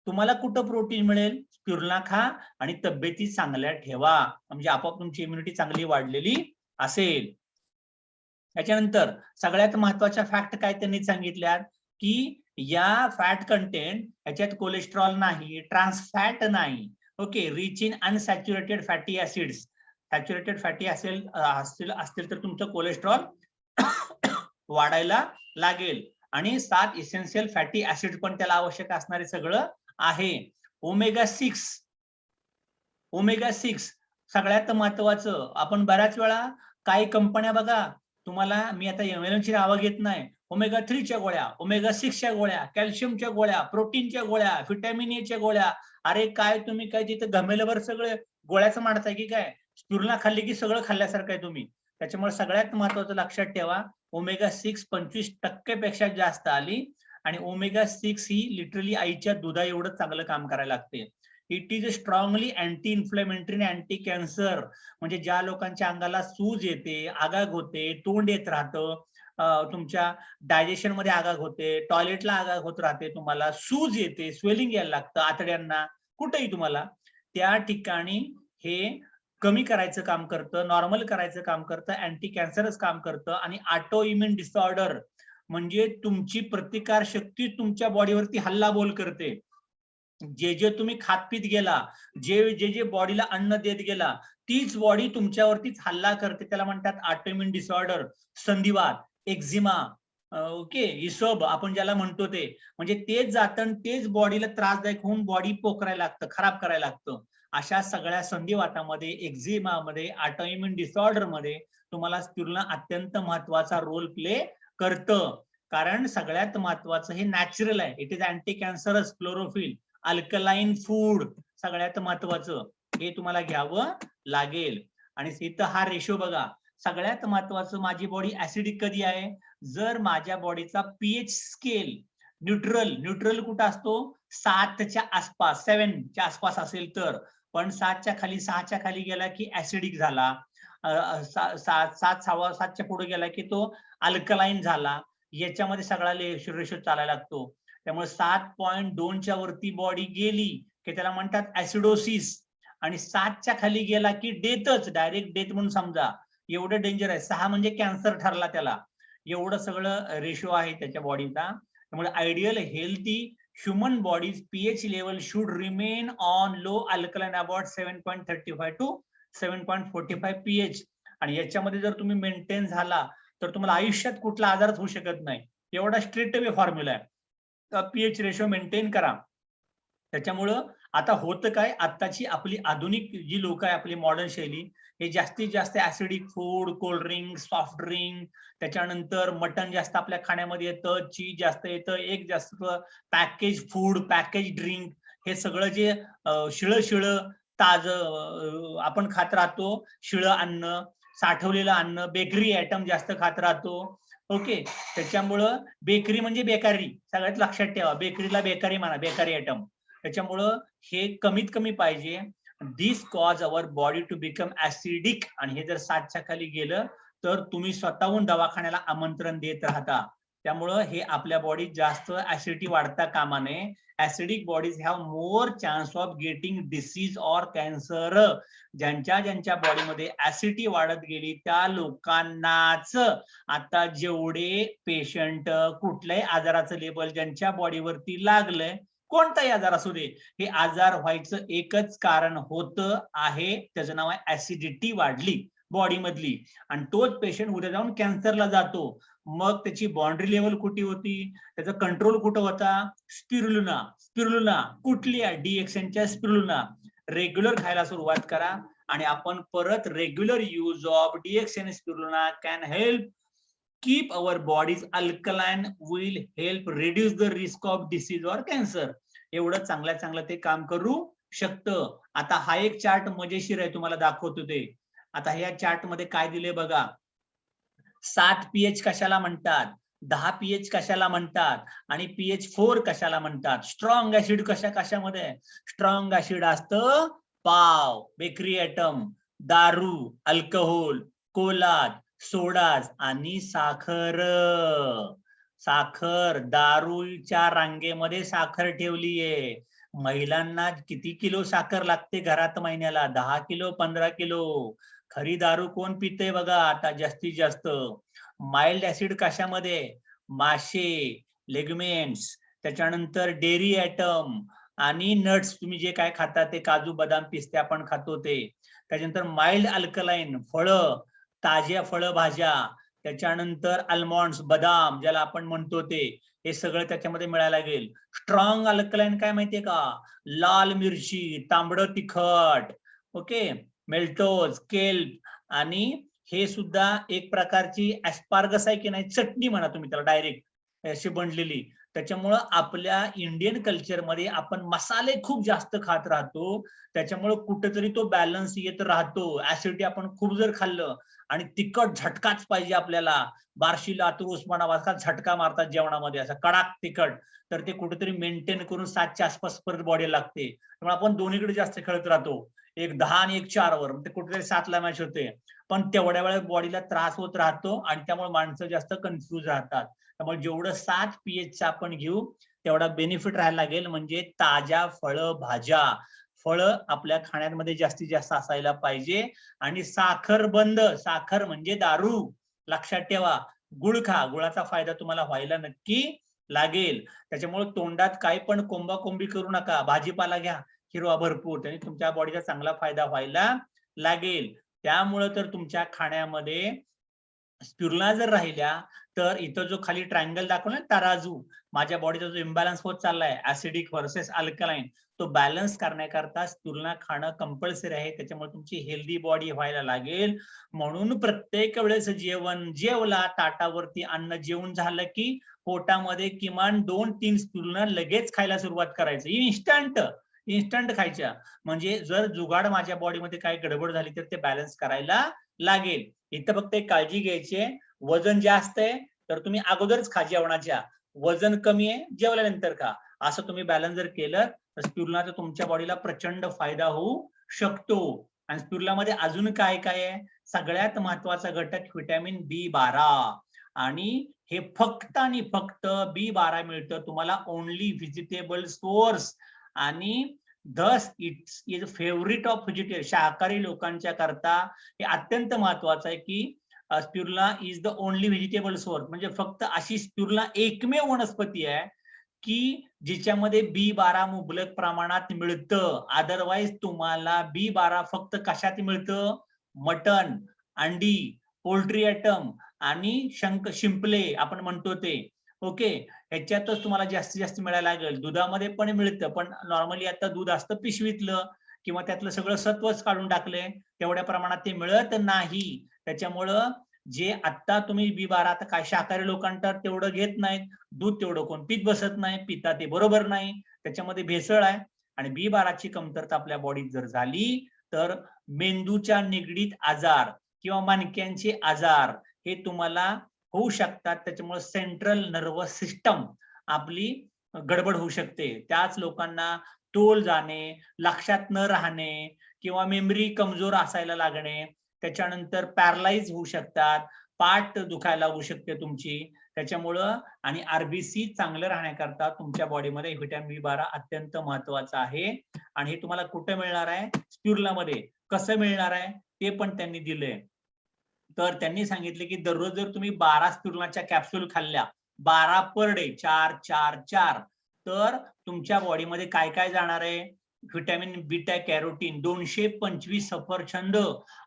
तुम्हाला कुठं प्रोटीन मिळेल, स्पिरुलिना खा आणि तब्येती चांगल्या ठेवा, म्हणजे आपोआप तुमची इम्युनिटी चांगली वाढलेली असेल. त्याच्यानंतर सगळ्यात महत्वाच्या फॅक्ट काय त्यांनी सांगितल्यात, की या फॅट कंटेंट ह्याच्यात कोलेस्ट्रॉल नाही, ट्रान्स फॅट नाही. Okay, rich in unsaturated fatty acids. Saturated fatty असतील तर तुमचं कोलेस्ट्रॉल वाढायला लागेल. आणि 7 इसेन्शियल फॅटी ऍसिड पण त्याला आवश्यक असणारे सगळं आहे. ओमेगा 6, ओमेगा 6 सगळ्यात महत्वाचं. आपण बऱ्याच वेळा काही कंपन्या बघा, तुम्हाला मी आता एमएलएमची नावं घेत नाही, ओमेगा 3च्या गोळ्या, ओमेगा 6च्या गोळ्या, कॅल्शियमच्या गोळ्या, प्रोटीनच्या गोळ्या, व्हिटॅमिन एच्या गोळ्या. अरे काय तुम्ही काय तिथं घमेलभर सगळे गोळ्याचं मांडताय की काय, स्पिरुलिना खाल्ली की सगळं खाल्ल्यासारखं आहे तुम्ही. त्याच्यामुळे सगळ्यात महत्वाचं लक्षात ठेवा, ओमेगा 6 25% पेक्षा जास्त आली. आणि ओमेगा 6 ही लिटरली आईच्या दुधा एवढं चांगलं काम करायला लागते. It is strongly anti inflammatory आणि अँटी कॅन्सर. म्हणजे ज्या लोकांच्या अंगाला सूज येते, आगाग होते, तोंड येत राहतं, तुमच्या डायजेशन मध्ये आगाग होते, टॉयलेटला आगाग होत राहते, तुम्हाला सूज येते, स्वेलिंग यायला लागतं आतड्यांना, कुठेही तुम्हाला, त्या ठिकाणी हे कमी करायचं काम करतं, नॉर्मल करायचं काम करतं, अँटी कॅन्सरच काम करतं. आणि ऑटो इम्युन डिसऑर्डर म्हणजे तुमची प्रतिकार शक्ती तुमच्या बॉडीवरती हल्लाबोल करते. जे जे तुम्ही खातपीत गेला, जे बॉडीला अन्न देत गेला, तीच बॉडी तुमच्यावरतीच हल्ला करते. त्याला म्हणतात ऑटोइम्युन डिसऑर्डर, संधिवात, एक्झिमा, ओके, इसब आपण ज्याला म्हणतो ते. म्हणजे तेच जातं, तेच बॉडीला त्रासदायक होऊन बॉडी पोखरायला लागतं, खराब करायला लागतं. अशा सगळ्या संधिवातामध्ये, एक्झिमामध्ये, ऑटोइम्युन डिसऑर्डर मध्ये तुम्हाला स्पिरुलिना अत्यंत महत्वाचा रोल प्ले करतं. कारण सगळ्यात महत्वाचं हे नॅचरल आहे. It is anti cancerous, chlorophyll, alkaline food सगळ्यात महत्वाचं, हे तुम्हाला घ्यावं लागेल. आणि इथं हा रेशो बघा, सगळ्यात महत्वाचं, माझी बॉडी ऍसिडिक कधी आहे, जर माझ्या बॉडीचा पीएच स्केल न्यूट्रल कुठं असतो, 7च्या आसपास, 7च्या आसपास असेल तर. पण 7च्या खाली, 6च्या खाली गेला की ऍसिडिक झाला, 7च्या पुढे गेला की तो अल्कलाइन झाला. याच्यामध्ये सगळा रेशो चालायला लागतो. त्यामुळे 7.2च्या वरती बॉडी गेली की त्याला म्हणतात ऍसिडोसिस, आणि 7च्या खाली गेला की डेथच, डायरेक्ट डेथ म्हणून समजा. एवढं डेंजर आहे. 6 म्हणजे कॅन्सर ठरला त्याला. एवढं सगळं रेशो आहे त्याच्या बॉडीचा. त्यामुळे ideal healthy human bodies pH level should remain on low alkaline about 7.35 to 7.45 pH. आणि याच्यामध्ये जर तुम्ही मेंटेन झाला तर तुम्हाला आयुष्यात कुठला आजारच होऊ शकत नाही. एवढा स्ट्रिक्ट वे फॉर्म्युला आहे. तर पीएच रेशो मेंटेन करा. त्याच्यामुळं आता होतं काय, आत्ताची आपली आधुनिक जी लोक आहे, आपली मॉडर्न शैली, हे जास्तीत जास्त acidic food, cold drink, soft drink, त्याच्यानंतर मटन जास्त आपल्या खाण्यामध्ये येतं, चीज जास्त येतं, एक जास्त पॅकेज फूड, पॅकेज ड्रिंक, हे सगळं जे शिळं ताजं आपण खात राहतो, शिळं अन्न, साठवलेलं अन्न, बेकरी आयटम जास्त खात राहतो. ओके, त्याच्यामुळं बेकरी म्हणजे बेकारी, सगळ्यात लक्षात ठेवा, बेकरीला बेकारी म्हणा, बेकारी आयटम. त्याच्यामुळं हे कमीत कमी पाहिजे. This cause our body to become acidic, आणि हे जर 7च्या खाली गेलं तर तुम्ही स्वतःहून दवाखान्याला आमंत्रण देत राहता. त्यामुळं हे आपल्या बॉडीत जास्त ऍसिडिटी वाढता कामा नये. Acidic bodies have more chance of getting disease or cancer. ज्यांच्या बॉडीमध्ये ऍसिडिटी वाढत गेली त्या लोकांनाच आता जेवढे पेशंट कुठल्याही आजाराचं लेबल ज्यांच्या बॉडीवरती लागलंय, कोणताही आजार असू दे, हे आजार व्हायचं एकच कारण होतं आहे, त्याचं नाव आहे ऍसिडिटी वाढली बॉडी मधली, आणि तोच पेशंट उद्या जाऊन कॅन्सरला जातो. मग त्याची बाउंड्री लेवल कुठे होती, त्याचा कंट्रोल कुठं होता, स्पिरुलिना. स्पिरुलिना कुठली आहे, डीएक्सएनच्या स्पिरुलिना. रेग्युलर खायला सुरुवात करा, आणि आपण परत regular use of DXN spirulina can help keep our bodies alkaline, will help reduce the risk of disease or cancer. एवढं चांगलं ते काम करू शकतं. आता हा एक चार्ट मजेशीर आहे, तुम्हाला दाखवतो ते. आता ह्या चार्ट मध्ये काय दिले बघा. 7 पीएच कशाला म्हणतात, 10 पीएच कशाला म्हणतात, आणि पीएच 4 कशाला म्हणतात. स्ट्रॉंग ऍसिड कशामध्ये, स्ट्रॉंग ऍसिड असतं पाव, बेकरी आयटम, दारू, अल्कोहोल, कोलाज, सोडाज आणि साखर. साखर, दारूच्या रांगेमध्ये साखर ठेवलीये. महिलांना किती किलो साखर लागते घरात महिन्याला, 10 किलो, 15 किलो. खरी दारू कोण पिते बघा आता जास्तीत जास्त. माइल्ड ऍसिड कशामध्ये, मासे, लेग्युमेंट्स, त्याच्यानंतर डेअरी आयटम आणि नट्स, तुम्ही जे काय खाता ते काजू, बदाम, पिस्ते आपण खातो ते. त्याच्यानंतर माइल्ड अल्कलाइन, फळं, ताज्या फळभाज्या, त्याच्यानंतर अल्मॉन्ड्स, बदाम ज्याला आपण म्हणतो ते, हे सगळं त्याच्यामध्ये मिळायला लागेल. स्ट्रॉंग अल्कलाइन काय माहितीये का, लाल मिरची, तांबडं तिखट, ओके, मेल्टोज, केल्प, आणि हे सुद्धा एक प्रकारची ऍस्पार्गस आहे की नाही, चटणी म्हणा तुम्ही त्याला, डायरेक्ट अशी बनलेली. त्याच्यामुळं आपल्या इंडियन कल्चरमध्ये आपण मसाले खूप जास्त खात राहतो, त्याच्यामुळे कुठेतरी तो बॅलन्स येत राहतो. ऍसिडिटी आपण खूप जर खाल्लं, आणि तिखट झटकाच पाहिजे आपल्याला, बार्शी, लातूर, उस्मानाबाद झटका मारतात जेवणामध्ये, असं कडाक तिखट, तर ते कुठेतरी मेंटेन करून 7च्या आसपास परत बॉडी लागते. त्यामुळे आपण दोन्हीकडे जास्त खेळत राहतो, एक 10 आणि एक 4 वर, ते कुठेतरी 7ला मॅच होते. पण तेवढ्या वेळेस बॉडीला त्रास होत राहतो, आणि त्यामुळे माणसं जास्त कन्फ्यूज राहतात. त्यामुळे जेवढं 7 पीएच आपण घेऊ तेवढा बेनिफिट राहायला लागेल. म्हणजे ताज्या फळं, भाज्या, फळं आपल्या खाण्यामध्ये जास्तीत जास्त असायला पाहिजे. आणि साखर बंद, साखर म्हणजे दारू, लक्षात ठेवा. गुळ खा, गुळाचा फायदा तुम्हाला व्हायला नक्की लागेल. त्याच्यामुळे तोंडात काही पण कोंबाकोंबी करू नका, भाजीपाला घ्या हिरवा भरपूर, त्याने तुमच्या बॉडीचा चांगला फायदा व्हायला लागेल. त्यामुळं तर तुमच्या खाण्यामध्ये स्पिरुलिना जर राहिल्या तर इथं जो खाली ट्रायंगल दाखवला तराजू, माझ्या बॉडीचा जो इम्बॅलन्स होत चाललाय ऍसिडिक वर्सेस अल्कलाइन, तो बॅलन्स करण्याकरता स्पिरुलिना खाणं कंपल्सरी आहे. त्याच्यामुळे तुमची हेल्दी बॉडी व्हायला लागेल. म्हणून प्रत्येक वेळेस जेवला, ताटावरती अन्न जेवून झालं की पोटामध्ये किमान 2-3 स्पिरुलिना लगेच खायला सुरुवात करायचं, इन्स्टंट खायच्या. म्हणजे जर जुगाड माझ्या बॉडीमध्ये काही गडबड झाली तर ते बॅलन्स करायला लागेल. इथं फक्त एक काळजी घ्यायची, वजन जास्त आहे तर तुम्ही अगोदरच खा जेवणाच्या, वजन कमी आहे जेवल्यानंतर खा, असं तुम्ही बॅलन्स जर केलं तर स्पिरुलिनाचा तुमच्या बॉडीला प्रचंड फायदा होऊ शकतो. आणि स्पिरुलिनामध्ये अजून काय काय आहे, सगळ्यात महत्वाचा घटक व्हिटॅमिन B12, आणि हे फक्त आणि फक्त B12 मिळतं तुम्हाला ओनली व्हेजिटेबल सोर्स. आणि Thus it's is favourite of vegetarian. शाकाहारी लोकांच्या करता हे अत्यंत महत्वाचं आहे की spirulina is the only vegetable source. म्हणजे फक्त अशी स्पिरुलिना एकमेव वनस्पती आहे की जिच्यामध्ये B12 मुबलक प्रमाणात मिळतं. अदरवाईज तुम्हाला B12 फक्त कशात मिळतं? मटन, अंडी, पोल्ट्री आयटम आणि शिंपले आपण म्हणतो ते. ओके, ह्याच्यातच तुम्हाला जास्तीत जास्त मिळायला लागेल. दुधामध्ये पण मिळतं, पण नॉर्मली आता दूध असतं पिशवीतलं किंवा त्यातलं सगळं सत्वच काढून टाकले, तेवढ्या प्रमाणात ते मिळत नाही. त्याच्यामुळं जे आता तुम्ही B12 आता काय शाकाहारी लोकांना तेवढं घेत नाहीत, दूध तेवढं कोण पीत बसत नाही, पिता ते बरोबर नाही, त्याच्यामध्ये भेसळ आहे. आणि B12 ची कमतरता आपल्या बॉडीत जर झाली तर मेंदूच्या निगडीत आजार किंवा मणक्यांचे आजार हे तुम्हाला होऊ शकतात. त्याच्यामुळे सेंट्रल नर्वस सिस्टम आपली गडबड होऊ शकते. त्याच लोकांना तोल जाणे, लक्षात न राहणे किंवा मेमरी कमजोर असायला लागणे, त्याच्यानंतर पॅरालाइज होऊ शकतात, पाठ दुखायला लागू शकते तुमची. त्याच्यामुळं आणि आरबीसी चांगलं राहण्याकरता तुमच्या बॉडीमध्ये व्हिटॅमिन B12 अत्यंत महत्वाचं आहे. आणि हे तुम्हाला कुठे मिळणार आहे? स्पिरुलिनामध्ये. कसं मिळणार आहे ते पण त्यांनी दिलंय. तर त्यांनी सांगितले की दररोज जर तुम्ही 12 स्पिरुलिनाच्या कॅप्सूल खाल्ल्या, 12 पर डे, 4 तर तुमच्या बॉडीमध्ये काय काय जाणार आहे? व्हिटॅमिन बीटा कॅरोटीन, 225 सफरचंद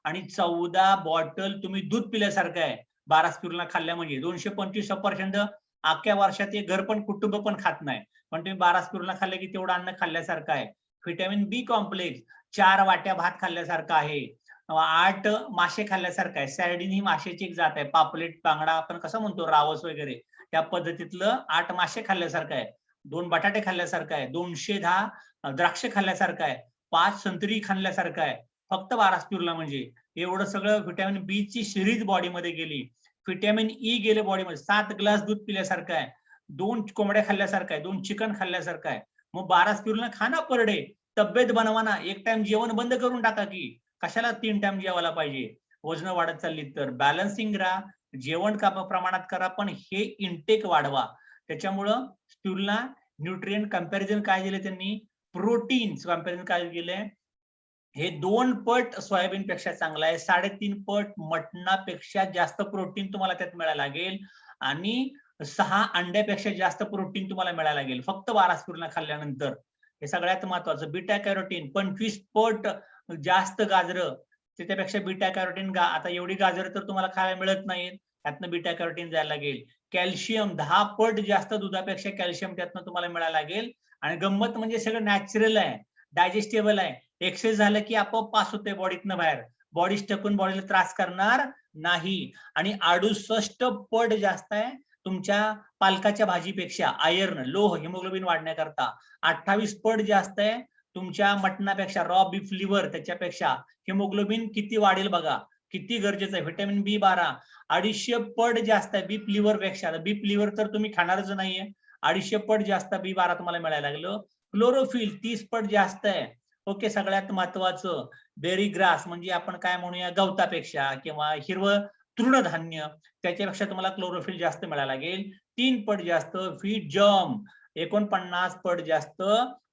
आणि 14 बॉटल तुम्ही दूध पिल्यासारखं आहे. 12 स्पिरुलिना खाल्ल्या म्हणजे 225 सफरचंद अख्ख्या वर्षात एक घर पण कुटुंब पण खात नाही, पण तुम्ही 12 स्पिरुलिना खाल्ले की तेवढं अन्न खाल्ल्यासारखं आहे. व्हिटॅमिन बी कॉम्प्लेक्स 4 वाट्या भात खाल्ल्यासारखं आहे. 8 मासे खाल्ल्यासारखं आहे. सॅर्डिन ही माशाची एक जात आहे. पापलेट, बांगडा आपण कसं म्हणतो, रावस वगैरे त्या पद्धतीतलं 8 मासे खाल्ल्यासारखं आहे. 2 बटाटे खाल्ल्यासारखं आहे. 210 द्राक्ष खाल्ल्यासारखं आहे. 5 संत्री खाल्ल्यासारखं आहे. फक्त 12 स्पिरुलिना म्हणजे एवढं सगळं व्हिटॅमिन बी ची सिरीज बॉडीमध्ये गेली. व्हिटॅमिन ई गेले बॉडीमध्ये. 7 ग्लास दूध पिल्यासारखं आहे. 2 कोंबड्या खाल्ल्यासारखं आहे. 2 चिकन खाल्ल्यासारखं आहे. मग 12 स्पिरुलिना खा ना पर डे. तब्येत बनवा ना. एक टाइम जेवण बंद करून टाका की. कशाला 3 टाइम जेवायला पाहिजे? वजन वाढत चालली तर बॅलन्सिंग राहा, जेवण प्रमाणात करा, पण हे इनटेक वाढवा. त्याच्यामुळं स्पिरुलिना न्यूट्रिएंट कंपॅरिझन काय दिले त्यांनी? प्रोटीन कंपॅरिझन काय दिले? हे 2 पट सोयाबीन पेक्षा चांगलं आहे, 3.5 पट मटणापेक्षा जास्त प्रोटीन तुम्हाला त्यात मिळायला लागेल आणि 6 अंड्यापेक्षा जास्त प्रोटीन तुम्हाला मिळायला लागेल फक्त 12 स्पिरुलिना खाल्ल्यानंतर. हे सगळ्यात महत्वाचं. बीटा कॅरोटीन 25 पट जास्त गाजरं, त्याच्यापेक्षा बीटा कॅरोटीन आता एवढी गाजरं तर तुम्हाला खायला मिळत नाहीत, त्यातनं बीटा कॅरोटीन जायला लागेल. कॅल्शियम 10 पट जास्त दुधापेक्षा कॅल्शियम त्यातनं तुम्हाला मिळायला लागेल. आणि गंमत म्हणजे सगळं नॅचरल आहे, डायजेस्टेबल आहे. एक्सेस झालं की आपोआप पास होते बॉडीतनं बाहेर. बॉडी टाकून बॉडीला त्रास करणार नाही. आणि 68 पट जास्त आहे तुमच्या पालकाच्या भाजीपेक्षा आयर्न, लोह, हिमोग्लोबिन वाढण्याकरता. 28 पट जास्त आहे तुमच्या मटणापेक्षा, रॉ बीफ लिव्हर त्याच्यापेक्षा. हिमोग्लोबिन किती वाढेल बघा, किती गरजेचं आहे. व्हिटॅमिन B12 250 पट जास्त आहे बीफ लिव्हर पेक्षा. बीफ लिव्हर तर तुम्ही खाणारच नाहीये. 250 पट जास्त B12 तुम्हाला मिळायला लागलं. क्लोरोफिल 30 पट जास्त आहे. ओके, सगळ्यात महत्वाचं बेरी ग्रास म्हणजे आपण काय म्हणूया गवतापेक्षा किंवा हिरवं तृणधान्य त्याच्यापेक्षा तुम्हाला क्लोरोफिल जास्त मिळायला लागेल. 3 पट जास्त. व्हीट जर्म 49 पट जास्त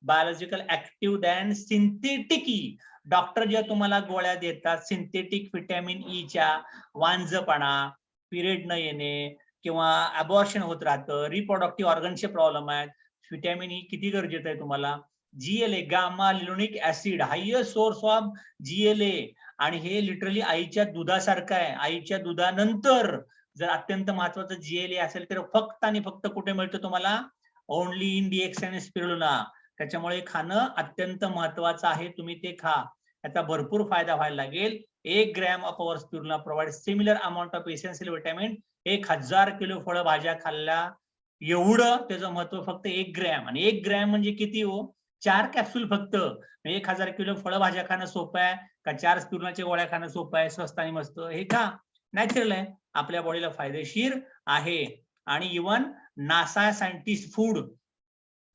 biological active than synthetic E. Doctor जे तुम्हाला गोळ्या देतात सिंथेटिक व्हिटॅमिन ईच्या, वांझपणा, पिरियड न येणे किंवा अबॉर्शन होत राहतं, रिप्रोडक्टिव्ह ऑर्गनचे प्रॉब्लेम आहेत, व्हिटॅमिन ई किती गरजेचं आहे तुम्हाला. GLA gamma linolenic acid highest source of GLA आणि हे लिटरली आईच्या दुधासारखं आहे. आईच्या दुधानंतर जर अत्यंत महत्वाचं GLA असेल तर फक्त आणि फक्त कुठे मिळतं तुम्हाला? ओनली इन DX आणि स्पिरुलिना. त्याच्यामुळे खाणं अत्यंत महत्वाचं आहे. तुम्ही ते खा, याचा भरपूर फायदा व्हायला लागेल. 1 gram of our spirulina provide similar amount of essential vitamin. 1000 kilo फळभाज्या खाल्ल्या एवढं त्याचं महत्व फक्त 1 ग्रॅम. आणि 1 ग्रॅम म्हणजे किती हो? 4 कॅप्सूल फक्त. 1000 किलो फळभाज्या खाणं सोपं आहे का 4 स्पिरुलिनाच्या गोळ्या खाणं सोपं आहे? स्वस्त आणि मस्त. हे खा, नॅचरल आहे, आपल्या बॉडीला फायदेशीर आहे. आणि इवन नासा सायंटिस्ट फूड,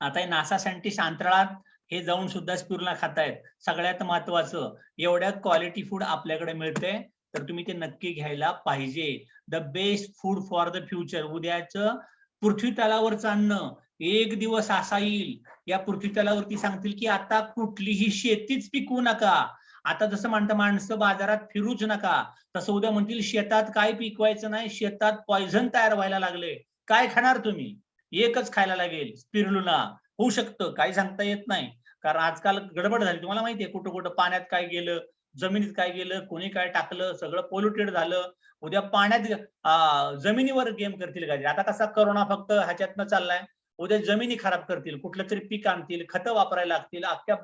आता नासा सायंटिस्ट अंतराळात हे जाऊन सुद्धा स्पिरुलिना खातायत. सगळ्यात महत्वाचं, एवढ्या क्वालिटी फूड आपल्याकडे मिळते तर तुम्ही ते नक्की घ्यायला पाहिजे. The best food for the future. उद्याचं पृथ्वी तलावरचं अन्न एक दिवस असा येईल या पृथ्वी तलावरती सांगतील की आता कुठलीही शेतीच पिकवू नका. आता जसं म्हणतं माणसं बाजारात फिरूच नका, तसं उद्या म्हणतील शेतात काय पिकवायचं नाही, शेतात पॉइझन तयार व्हायला लागले, काय खाणार तुम्ही? एकच खायला लागेल, स्पिरुलिना. होऊ शकतं, काही सांगता येत नाही, कारण आजकाल गडबड झाली. तुम्हाला माहितीये कुठं कुठं पाण्यात काय गेलं, जमिनीत काय गेलं, कोणी काय टाकलं, सगळं पोल्युटेड झालं. उद्या पाण्यात जमिनीवर गेम करतील का? आता कसा करोना फक्त ह्याच्यातनं चाललाय, उद्या जमिनी खराब करतील, कुठलं तरी पीक आणतील, खतं वापरायला लागतील, अख्ख्या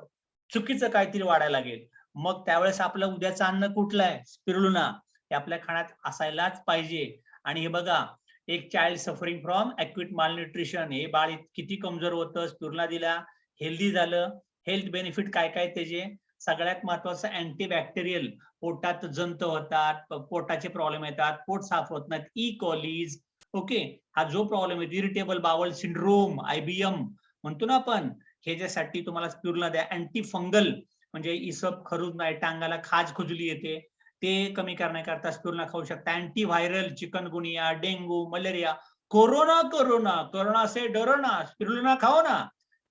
चुकीचं काहीतरी वाढायला लागेल. मग त्यावेळेस आपलं उद्याचं अन्न कुठलं आहे? स्पिरुलिना. हे आपल्या खाण्यात असायलाच पाहिजे. आणि हे बघा, एक child suffering from acute malnutrition, हे बाळ किती कमजोर होतं, स्पिरुलिना दिला, हेल्दी झालं. हेल्थ बेनिफिट काय काय त्याचे? सगळ्यात महत्वाचं अँटीबॅक्टेरियल, पोटात जंत होतात, पोटाचे प्रॉब्लेम येतात, पोट साफ होत नाहीत, ई कॉलीज. ओके, हा जो प्रॉब्लेम आहे इरिटेबल बावल सिंड्रोम, IBM म्हणतो ना आपण, ह्याच्यासाठी तुम्हाला स्पिरुलिना द्या. अँटी फंगल म्हणजे इसप खरूज नाही, टांगाला खाज खुजली येते, ते कमी करण्याकरता स्पिरुलिना खाऊ शकता. Anti viral, chikungunya, dengue, malaria, corona corona corona से डरो ना, स्पिरुलिना खाओ ना.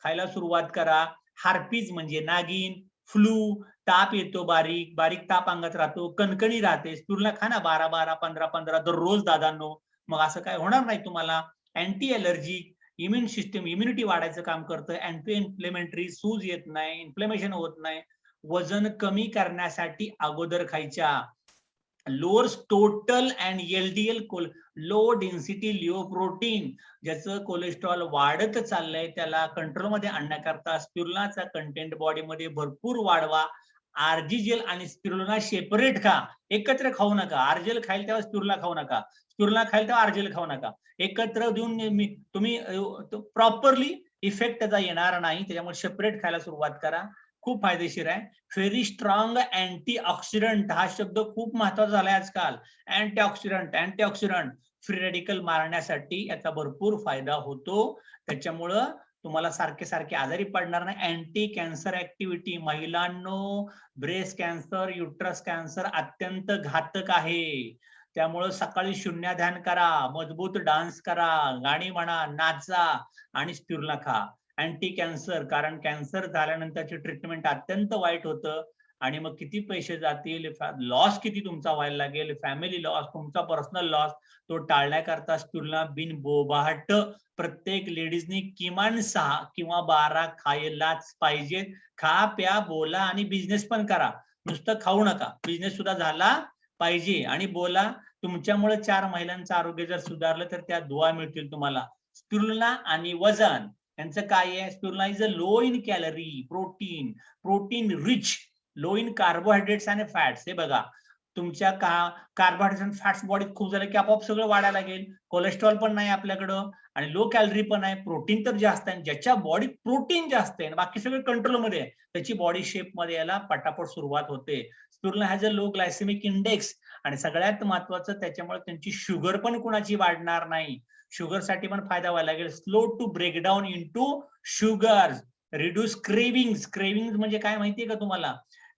खायला सुरुवात करा. हार्पीज म्हणजे नागिन, फ्लू, ताप येतो, बारीक बारीक ताप अंगात राहतो, कणकणी राहते, स्पिरुलिना खा ना 12-12, 15-15 दररोज दादांनो. मग असं काय होणार नाही तुम्हाला. Anti allergy, immune system, immunity वाढायचं काम करतं. अँटी इन्फ्लेमेटरी, सूज येत नाही, इन्फ्लेमेशन होत नाही. वजन कमी करण्यासाठी अगोदर खायच्या. Lower total and LDL, low density lipoprotein, ज्याचं कोलेस्ट्रॉल वाढत चाललंय त्याला कंट्रोलमध्ये आणण्याकरता स्पिरुलिनाचा कंटेंट बॉडीमध्ये भरपूर वाढवा. आर्जीजेल आणि स्पिरुलिना सेपरेट खा, एकत्र खाऊ नका. आर्जेल खाईल तेव्हा स्पिरुलिना खाऊ नका, स्पिरुलिना खाईल तेव्हा आर्जेल खाऊ नका. एकत्र देऊन तुम्ही प्रॉपरली इफेक्ट त्याचा येणार नाही. त्याच्यामुळे सेपरेट खायला सुरुवात करा, खूप फायदेशीर आहे. व्हेरी स्ट्रॉंग अँटीऑक्सिडंट, हा शब्द खूप महत्वाचा झालाय आजकाल. अँटीऑक्सिडंट फ्री रेडिकल मारण्यासाठी याचा भरपूर फायदा होतो. त्याच्यामुळं तुम्हाला सारखे सारखे आजारी पडणार नाही. अँटी कॅन्सर ऍक्टिव्हिटी, महिलांनो, ब्रेस्ट कॅन्सर, युट्रस कॅन्सर अत्यंत घातक आहे. त्यामुळं सकाळी शून्य ध्यान करा, मजबूत डान्स करा, गाणी म्हणा, नाचा आणि स्पिरुलिना खा. अँटी कॅन्सर, कारण कॅन्सर झाल्यानंतरची ट्रीटमेंट अत्यंत वाईट होतं आणि मग किती पैसे जातील, लॉस किती तुमचा व्हायला लागेल, फॅमिली लॉस, तुमचा पर्सनल लॉस, तो टाळण्याकरता स्पिरुलिना बिन बोबाहट प्रत्येक लेडीजनी किमान 6 किंवा 12 खायलाच पाहिजे. खा, प्या, बोला आणि बिझनेस पण करा. नुसतं खाऊ नका, बिझनेस सुद्धा झाला पाहिजे. आणि बोला, तुमच्यामुळे 4 महिलांचं आरोग्य जर सुधारलं तर त्या दुआ मिळतील तुम्हाला. स्पिरुलिना आणि वजन यांचं काय आहे? Spirulina is a low in calorie, protein rich, low in carbohydrates आणि फॅट्स. हे बघा, तुमच्या कार्बोहायड्रेट्स आणि फॅट्स बॉडीत खूप झालं की आपोआप सगळं वाढायला लागेल. कोलेस्ट्रॉल पण नाही आपल्याकडं आणि लो कॅलरी पण आहे, प्रोटीन तर जास्त आहे. ज्याच्या बॉडीत प्रोटीन जास्त आहे बाकी सगळं कंट्रोलमध्ये आहे, त्याची बॉडी शेप मध्ये यायला पटापट सुरुवात होते. Spirulina has a low glycemic index आणि सगळ्यात महत्वाचं त्याच्यामुळे त्यांची शुगर पण कुणाची वाढणार नाही. शुगर साठी पण फायदा व्हायला लागेल. Slow to break down into sugar, reduce cravings. Cravings म्हणजे काय माहितीये का तुम्हाला?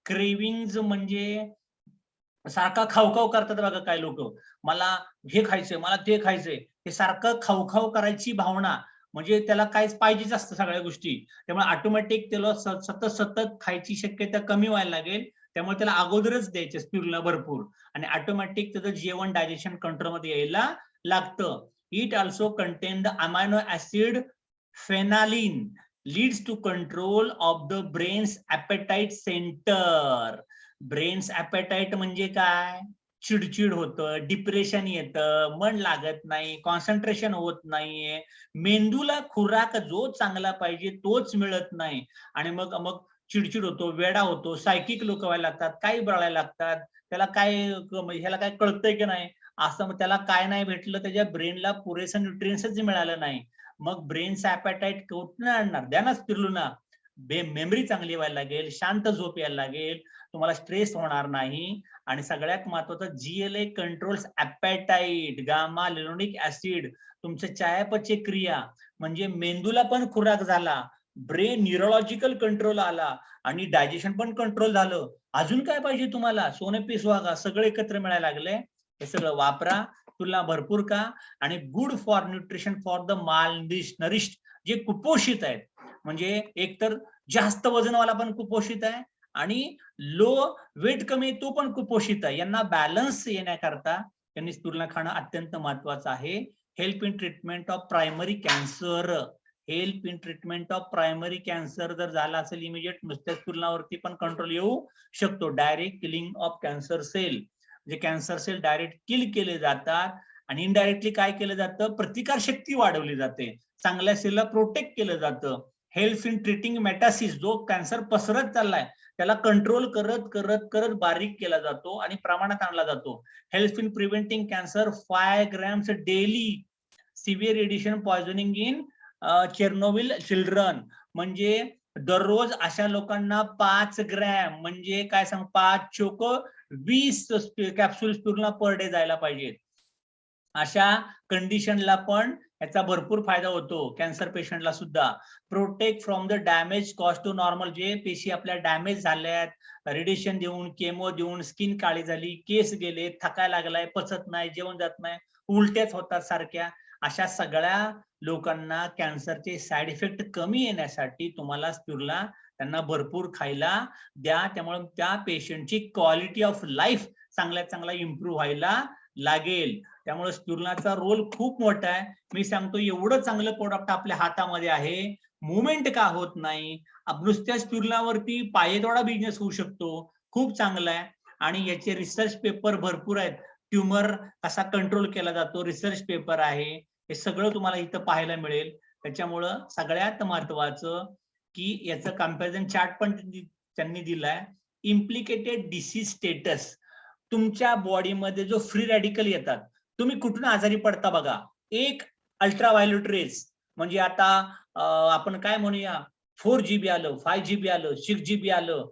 क्रेविंग्स म्हणजे सारखा खाऊ करतात बघा काय लोक, मला हे खायचंय, मला ते खायचंय. हे सारखं खाऊ करायची भावना म्हणजे त्याला काहीच पाहिजेच असतं सगळ्या गोष्टी. त्यामुळे ऑटोमॅटिक त्याला सतत खायची शक्यता कमी व्हायला लागेल. त्यामुळे त्याला अगोदरच द्यायचे स्पिरुलिना भरपूर आणि ऑटोमॅटिक त्याचं जेवण डायजेशन कंट्रोलमध्ये यायला लागतं. It also contain the amino acid phenylalanine, leads to control of the brain's appetite centre. Brain's appetite म्हणजे काय? चिडचिड होतं, डिप्रेशन येतं, मन लागत नाही, कॉन्सन्ट्रेशन होत नाहीये, मेंदूला खुराक जो चांगला पाहिजे तोच मिळत नाही आणि मग मग चिडचिड होतो, वेडा होतो, सायकिक लोक व्हायला लागतात, काही बळायला लागतात. त्याला काय ह्याला काय कळतंय की नाही असं, मग त्याला काय नाही भेटलं, त्याच्या ब्रेनला पुरेसं न्यूट्रिएंट्सच मिळालं नाही. मग ब्रेनचा ॲपेटाइट कुठून आणणार? द्या ना स्पिरुलिना. मेमरी चांगली व्हायला लागेल, शांत झोप यायला लागेल, तुम्हाला स्ट्रेस होणार नाही आणि सगळ्यात महत्वाचं GLA controls appetite, gamma linoleic acid, तुमच्या चयापचय क्रिया म्हणजे मेंदूला पण खुराक झाला, ब्रेन न्यूरोलॉजिकल कंट्रोल आला आणि डायजेशन पण कंट्रोल झालं. अजून काय पाहिजे तुम्हाला? सोने पी सुहागा सगळं एकत्र मिळायला लागले. हे सगळं वापरा, तुला भरपूर का आणि good for nutrition for the माल नरिश्ड, जे कुपोषित आहेत, म्हणजे एकतर जास्त वजनवाला पण कुपोषित आहे आणि लो वेट कमी तो पण कुपोषित आहे, यांना बॅलन्स येण्याकरता त्यांनी स्पिरुलिना खाणं अत्यंत महत्वाचं आहे. Help in treatment of primary cancer, help in treatment of primary cancer जर झाला असेल इमिजिएट नुसत्या स्पिरुलिनावरती पण कंट्रोल येऊ शकतो. Direct killing of cancer cell, म्हणजे कॅन्सर सेल डायरेक्ट किल केले जातात आणि इनडायरेक्टली काय केलं जातं, प्रतिकार शक्ती वाढवली जाते, चांगल्या सेलला प्रोटेक्ट केलं जातं. हेल्प इन ट्रीटिंग मेटासिस, जो कॅन्सर पसरत चाललाय त्याला कंट्रोल करत करत करत बारीक केला जातो आणि प्रमाणात आणला जातो. Help in preventing cancer 5 grams daily, severe radiation poisoning in Chernobyl children, म्हणजे दररोज अशा लोकांना 5 ग्रॅम म्हणजे काय सांग 5 चोक 20 कॅप्सूल स्पिरुलिना पर डे जायला पाहिजे. अशा कंडिशनला पण याचा भरपूर फायदा होतो, कॅन्सर पेशंटला सुद्धा. Protect from the damage cause to normal, जे पेशी आपल्या डॅमेज झाल्यात रेडिएशन देऊन केमो देऊन, स्किन काळी झाली, केस गेले, थकायला लागलाय, पचत नाही, जेवण जात नाही, उलट्याच होतात सारख्या, अशा सगळ्या लोकांना कॅन्सरचे साईड इफेक्ट कमी येण्यासाठी तुम्हाला स्पिरुलिना त्यांना भरपूर खायला द्या. त्यामुळे त्या पेशंटची क्वालिटी ऑफ लाईफ चांगल्यात चांगला इम्प्रूव्ह व्हायला लागेल. त्यामुळे स्पिरुलिनाचा रोल खूप मोठा आहे. मी सांगतो एवढं चांगलं प्रोडक्ट आपल्या हातामध्ये आहे, मुवमेंट का होत नाही, नुसत्या स्पिरुलिनावरती पायतोडा बिझनेस होऊ शकतो, खूप चांगला आहे. आणि याचे रिसर्च पेपर भरपूर आहेत, ट्यूमर कसा कंट्रोल केला जातो रिसर्च पेपर आहे, हे सगळं तुम्हाला इथं पाहायला मिळेल. त्याच्यामुळं सगळ्यात महत्वाचं की याचं कंपॅरिझन चार्ट पण त्यांनी दिलाय. इम्प्लिकेटेड डिसीज स्टेटस, तुमच्या बॉडीमध्ये जो फ्री रॅडिकल येतात, तुम्ही कुठून आजारी पडता बघा. एक अल्ट्राव्हायोलेट रेज, म्हणजे आता आपण काय म्हणूया 4GB आलं, 5GB आलं, 6GB आलं,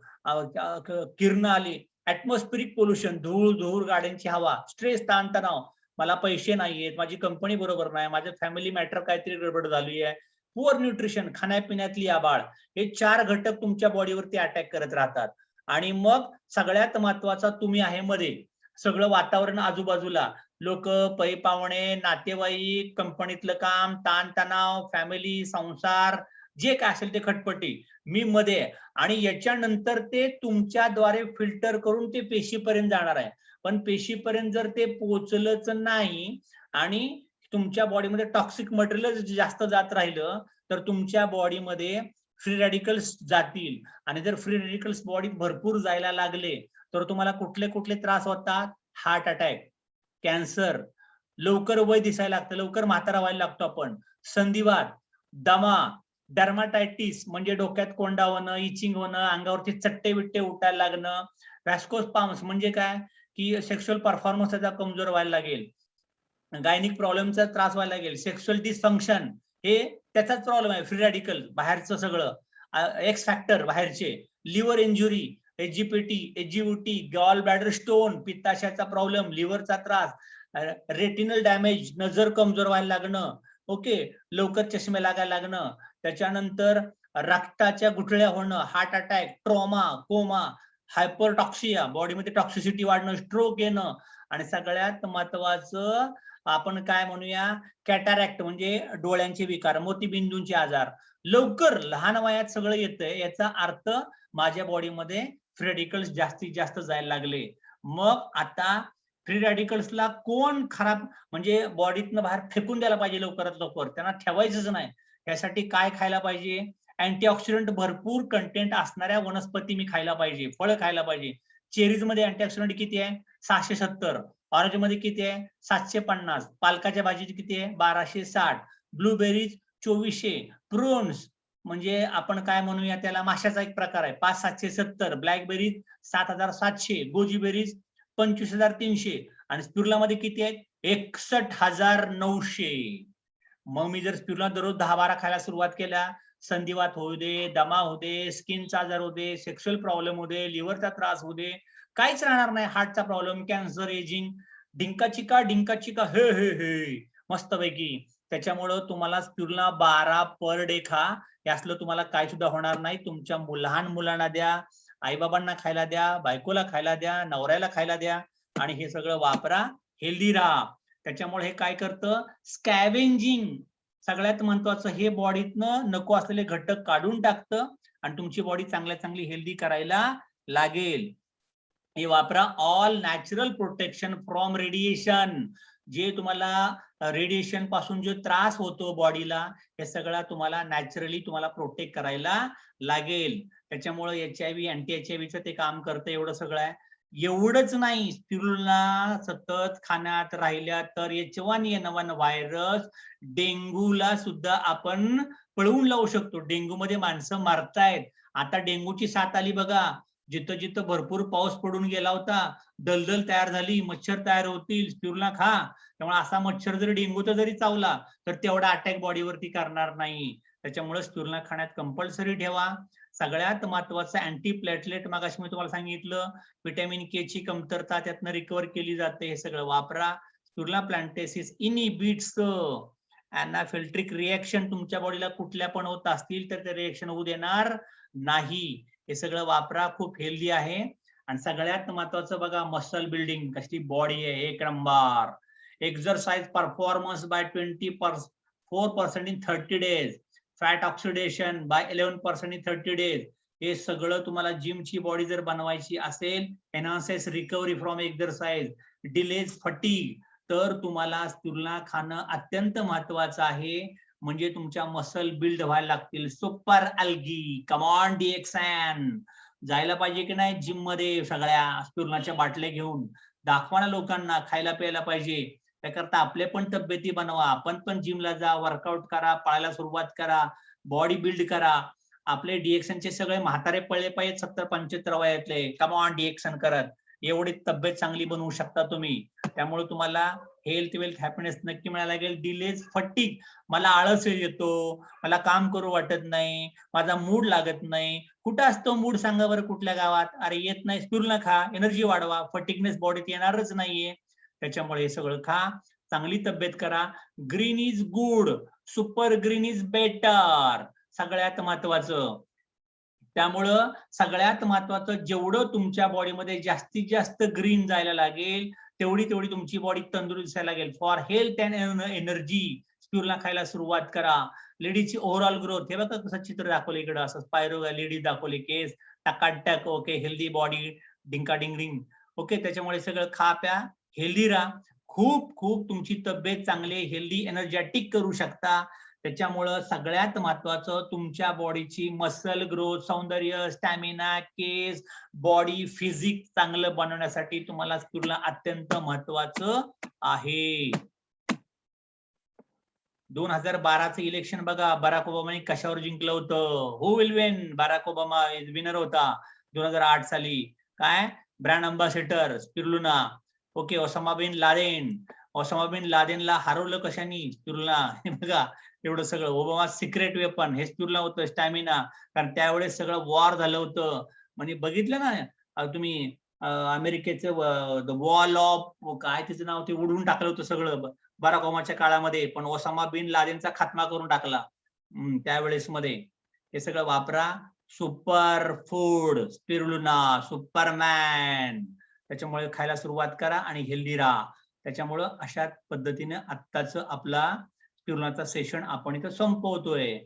किरण आली, ऍटमॉस्फेरिक पोल्युशन, धूळ धूळ गाड्यांची हवा, स्ट्रेस ताणतणाव, मला पैसे नाहीयेत, माझी कंपनी बरोबर नाही, माझ्या फॅमिली मॅटर काहीतरी गडबड झाली आहे, पुअर न्यूट्रिशन, खाण्यापिण्यातली आबाळ, हे 4 घटक तुमच्या बॉडीवरती अटॅक करत राहतात. आणि मग सगळ्यात महत्वाचा तुम्ही आहे मध्ये, सगळं वातावरण आजूबाजूला, लोक, पै पाहुणे, नातेवाईक, कंपनीतलं काम, ताणतणाव, फॅमिली, संसार, जे काय असेल ते खटपटी, मी मध्ये, आणि याच्यानंतर ते तुमच्याद्वारे फिल्टर करून ते पेशीपर्यंत जाणार आहे. पण पेशीपर्यंत जर ते पोहोचलंच नाही आणि तुमच्या बॉडीमध्ये टॉक्सिक मटेरियल जास्त जात राहिलं तर तुमच्या बॉडीमध्ये फ्री रॅडिकल्स जातील, आणि जर फ्री रॅडिकल्स बॉडीत भरपूर जायला लागले तर तुम्हाला कुठले कुठले त्रास होतात, हार्ट अटॅक, कॅन्सर, लवकर वय दिसायला लागतं, लवकर म्हातारा व्हायला लागतो आपण, संधिवात, दमा, डर्माटायटिस म्हणजे डोक्यात कोंडा होणं, इचिंग होणं, अंगावरती चट्टे बिट्टे उठायला लागणं, व्हॅस्कोस्पाम्स म्हणजे काय की सेक्शुअल परफॉर्मन्स त्याचा कमजोर व्हायला लागेल, गायनिक प्रॉब्लेमचा त्रास व्हायला लागेल, सेक्शुअल डिसफंक्शन हे त्याचाच प्रॉब्लेम आहे, फ्री रॅडिकल बाहेरचं सगळं, एक्स फॅक्टर बाहेरचे, liver injury, AGOT, gall bladder stone, पित्ताशयाचा प्रॉब्लेम, लिव्हरचा त्रास, रेटिनल डॅमेज, नजर कमजोर व्हायला लागणं, ओके, लवकर चष्मे लागायला लागणं, त्याच्यानंतर रक्ताच्या गुठळ्या होणं, हार्ट अटॅक, ट्रॉमा, कोमा, हायपरटॉक्सिया, बॉडीमध्ये टॉक्सिसिटी वाढणं, स्ट्रोक येणं, आणि सगळ्यात महत्वाचं आपण काय म्हणूया कॅटॅरॅक्ट म्हणजे डोळ्यांचे विकार, मोतीबिंदूंचे आजार, लवकर लहान वयात सगळं येतंय, याचा अर्थ माझ्या बॉडीमध्ये फ्री रॅडिकल्स जास्तीत जास्त जायला लागले. मग आता फ्री रॅडिकल्सला कोण खराब म्हणजे बॉडीतनं बाहेर फेकून द्यायला पाहिजे लवकरात लवकर, त्यांना ठेवायचंच नाही, यासाठी काय खायला पाहिजे, अँटीऑक्सिडंट भरपूर कंटेंट असणाऱ्या वनस्पती मी खायला पाहिजे, फळं खायला पाहिजे. चेरीज मध्ये अँटीऑक्सिडंट किती आहे 670, ऑरेंज मध्ये किती आहे 750, पालकाच्या भाजीची किती आहे 1260, ब्लूबेरीज 2400, प्रोन्स म्हणजे आपण काय म्हणूया त्याला माशाचा एक प्रकार आहे 5770, ब्लॅकबेरीज 7700, गोजीबेरीज 25300, आणि स्पिरुलिनामध्ये किती आहेत 61900. मग मी जर स्पिरुलिना दररोज 10-12 खायला सुरुवात केल्या, संधिवात होऊ दे, दमा होऊ दे, स्किनचा आजार होऊ दे, सेक्शुअल प्रॉब्लेम होऊ दे, लिव्हरचा त्रास होऊ दे, काहीच राहणार नाही, हार्टचा प्रॉब्लेम, कॅन्सर, एजिंग, डिंका चिका हे हे हे मस्तपैकी. त्याच्यामुळं तुम्हाला स्पिरुलिना 12 पर डे खा, हे असलं तुम्हाला काय सुद्धा होणार नाही. तुमच्या लहान मुलांना द्या, आईबाबांना खायला द्या, बायकोला खायला द्या, नवऱ्याला खायला द्या, आणि हे सगळं वापरा, हेल्दी राहा. त्याच्यामुळे हे काय करतं, सगळ्यात महत्वाचं हे बॉडीतनं नको असलेले घटक काढून टाकतं आणि तुमची बॉडी चांगली हेल्दी करायला लागेल. हे वापरा. All natural protection from radiation. जे तुम्हाला रेडिएशन पासून जो त्रास होतो बॉडीला, हे सगळं तुम्हाला नॅचरली तुम्हाला प्रोटेक्ट करायला लागेल. त्याच्यामुळे HIV अँटी HIV ते काम करतं. एवढं सगळं आहे. एवढंच नाही, स्पिरुलिना सतत खाण्यात राहिल्या तर H1N1 व्हायरस, डेंग्यूला सुद्धा आपण पळवून लावू शकतो. डेंग्यू मध्ये माणसं मारतायत. आता डेंग्यूची साथ आली बघा. जिथं जिथं भरपूर पाऊस पडून गेला होता, दलदल तयार झाली, मच्छर तयार होतील, स्पिरुलिना खा. त्यामुळे असा मच्छर जरी डेंग्यूचा जरी चावला तर तेवढा अटॅक बॉडीवरती करणार नाही. त्याच्यामुळे स्पिरुलिना खाण्यात कंपल्सरी ठेवा. सगळ्यात महत्वाचं अँटी प्लेटलेट, मगाशी मी तुम्हाला सांगितलं, व्हिटॅमिन के ची कमतरता त्यातनं रिकव्हर केली जाते. हे सगळं वापरा. स्पिरुलिना प्लांटेसिस इनहिबिट्स अनाफिल्ट्रिक रिएक्शन. तुमच्या बॉडीला कुठल्या पण होत असतील तर ते रिएक्शन होऊ देणार नाही. हे सगळं वापरा. खूप हेल्दी आहे. आणि सगळ्यात महत्वाचं बघा, मसल बिल्डिंग. कसली बॉडी आहे, एक नंबर. Exercise performance by 24% in 30 days. Fat oxidation by 11% in 30 days. हे सगळं तुम्हाला जिमची बॉडी जर बनवायची असेल, enhances recovery from exercise, delays fatigue, तर तुम्हाला स्पिरुलिना खाणं अत्यंत महत्वाचं आहे. म्हणजे तुमच्या मसल बिल्ड व्हायला लागतील. Super algae, come on DXN. जायला पाहिजे की नाही जिम मध्ये सगळ्या स्पिरुलिनाच्या बाटल्या घेऊन. दाखवा ना लोकांना, खायला प्यायला पाहिजे. त्याकरता आपले पण तब्येती बनवा. आपण पण जिमला जा, वर्कआउट करा, पळायला सुरुवात करा, बॉडी बिल्ड करा. आपले DXNचे सगळे म्हातारे पळले पाहिजेत 70-75 वयातले, कमॉन DXN करत. एवढी तब्येत चांगली बनवू शकता तुम्ही. त्यामुळे तुम्हाला हेल्थ वेल्थ हॅपीनेस नक्की मिळायला लागेल. डिलेज फटीग, मला आळस येतो, मला काम करू वाटत नाही, माझा मूड लागत नाही. कुठं असतो मूड सांगा बरं, कुठल्या गावात? अरे येत नाही. स्पिरुलिना खा, एनर्जी वाढवा. फटीगनेस बॉडीत येणारच नाहीये. त्याच्यामुळे हे सगळं खा, चांगली तब्येत करा. Green is good, super green is better. सगळ्यात महत्वाचं. त्यामुळं सगळ्यात महत्वाचं, जेवढं तुमच्या बॉडीमध्ये जास्तीत जास्त ग्रीन जायला लागेल, तेवढी तुमची बॉडी तंदुरुस्त दिसायला लागेल. For health and energy spirulina खायला सुरुवात करा. लेडीजची ओव्हरऑल ग्रोथ, हे बघा कसं चित्र दाखवलं इकडं, असं स्पायरो लेडीज दाखवली, केस टकाटक, ओके, हेल्दी बॉडी, डिंका डिंग. ओके, त्याच्यामुळे सगळं खा प्या, हेल्दी राहा. खूप तुमची तब्येत चांगली हेल्दी एनर्जेटिक करू शकता. त्याच्यामुळं सगळ्यात महत्वाचं, तुमच्या बॉडीची मसल ग्रोथ, सौंदर्य, स्टॅमिना, केस, बॉडी फिजिक चांगलं बनवण्यासाठी तुम्हाला स्पिरुलिना अत्यंत महत्वाचं आहे. 2012चं इलेक्शन बघा, बराक ओबामाने कशावर जिंकलं होतं? Who will win? Barack Obama winner होता 2008 साली. काय? Brand ambassador spirulina. Okay, Osama bin लादेनला हरवलं कशाने? स्पिरुलिना. बघा एवढं सगळं. ओबामा सिक्रेट वेपन हे स्पिरुलिना होतं, स्टॅमिना. कारण त्यावेळेस सगळं वॉर झालं होतं. म्हणजे बघितलं ना तुम्ही, अमेरिकेचं द वॉल ऑफ काय त्याचं नाव, ते उडवून टाकलं होतं सगळं बराक ओबामाच्या काळामध्ये. पण ओसामा बिन लादेनचा खात्मा करून टाकला त्यावेळेस मध्ये. हे सगळं वापरा. Super food spirulina, Superman. त्याच्यामुळे खायला सुरुवात करा आणि हेल्दी राहा. त्याच्यामुळं अशा पद्धतीने आत्ताच आपला स्पिरुलिनाचा सेशन आपण इथं संपवतोय.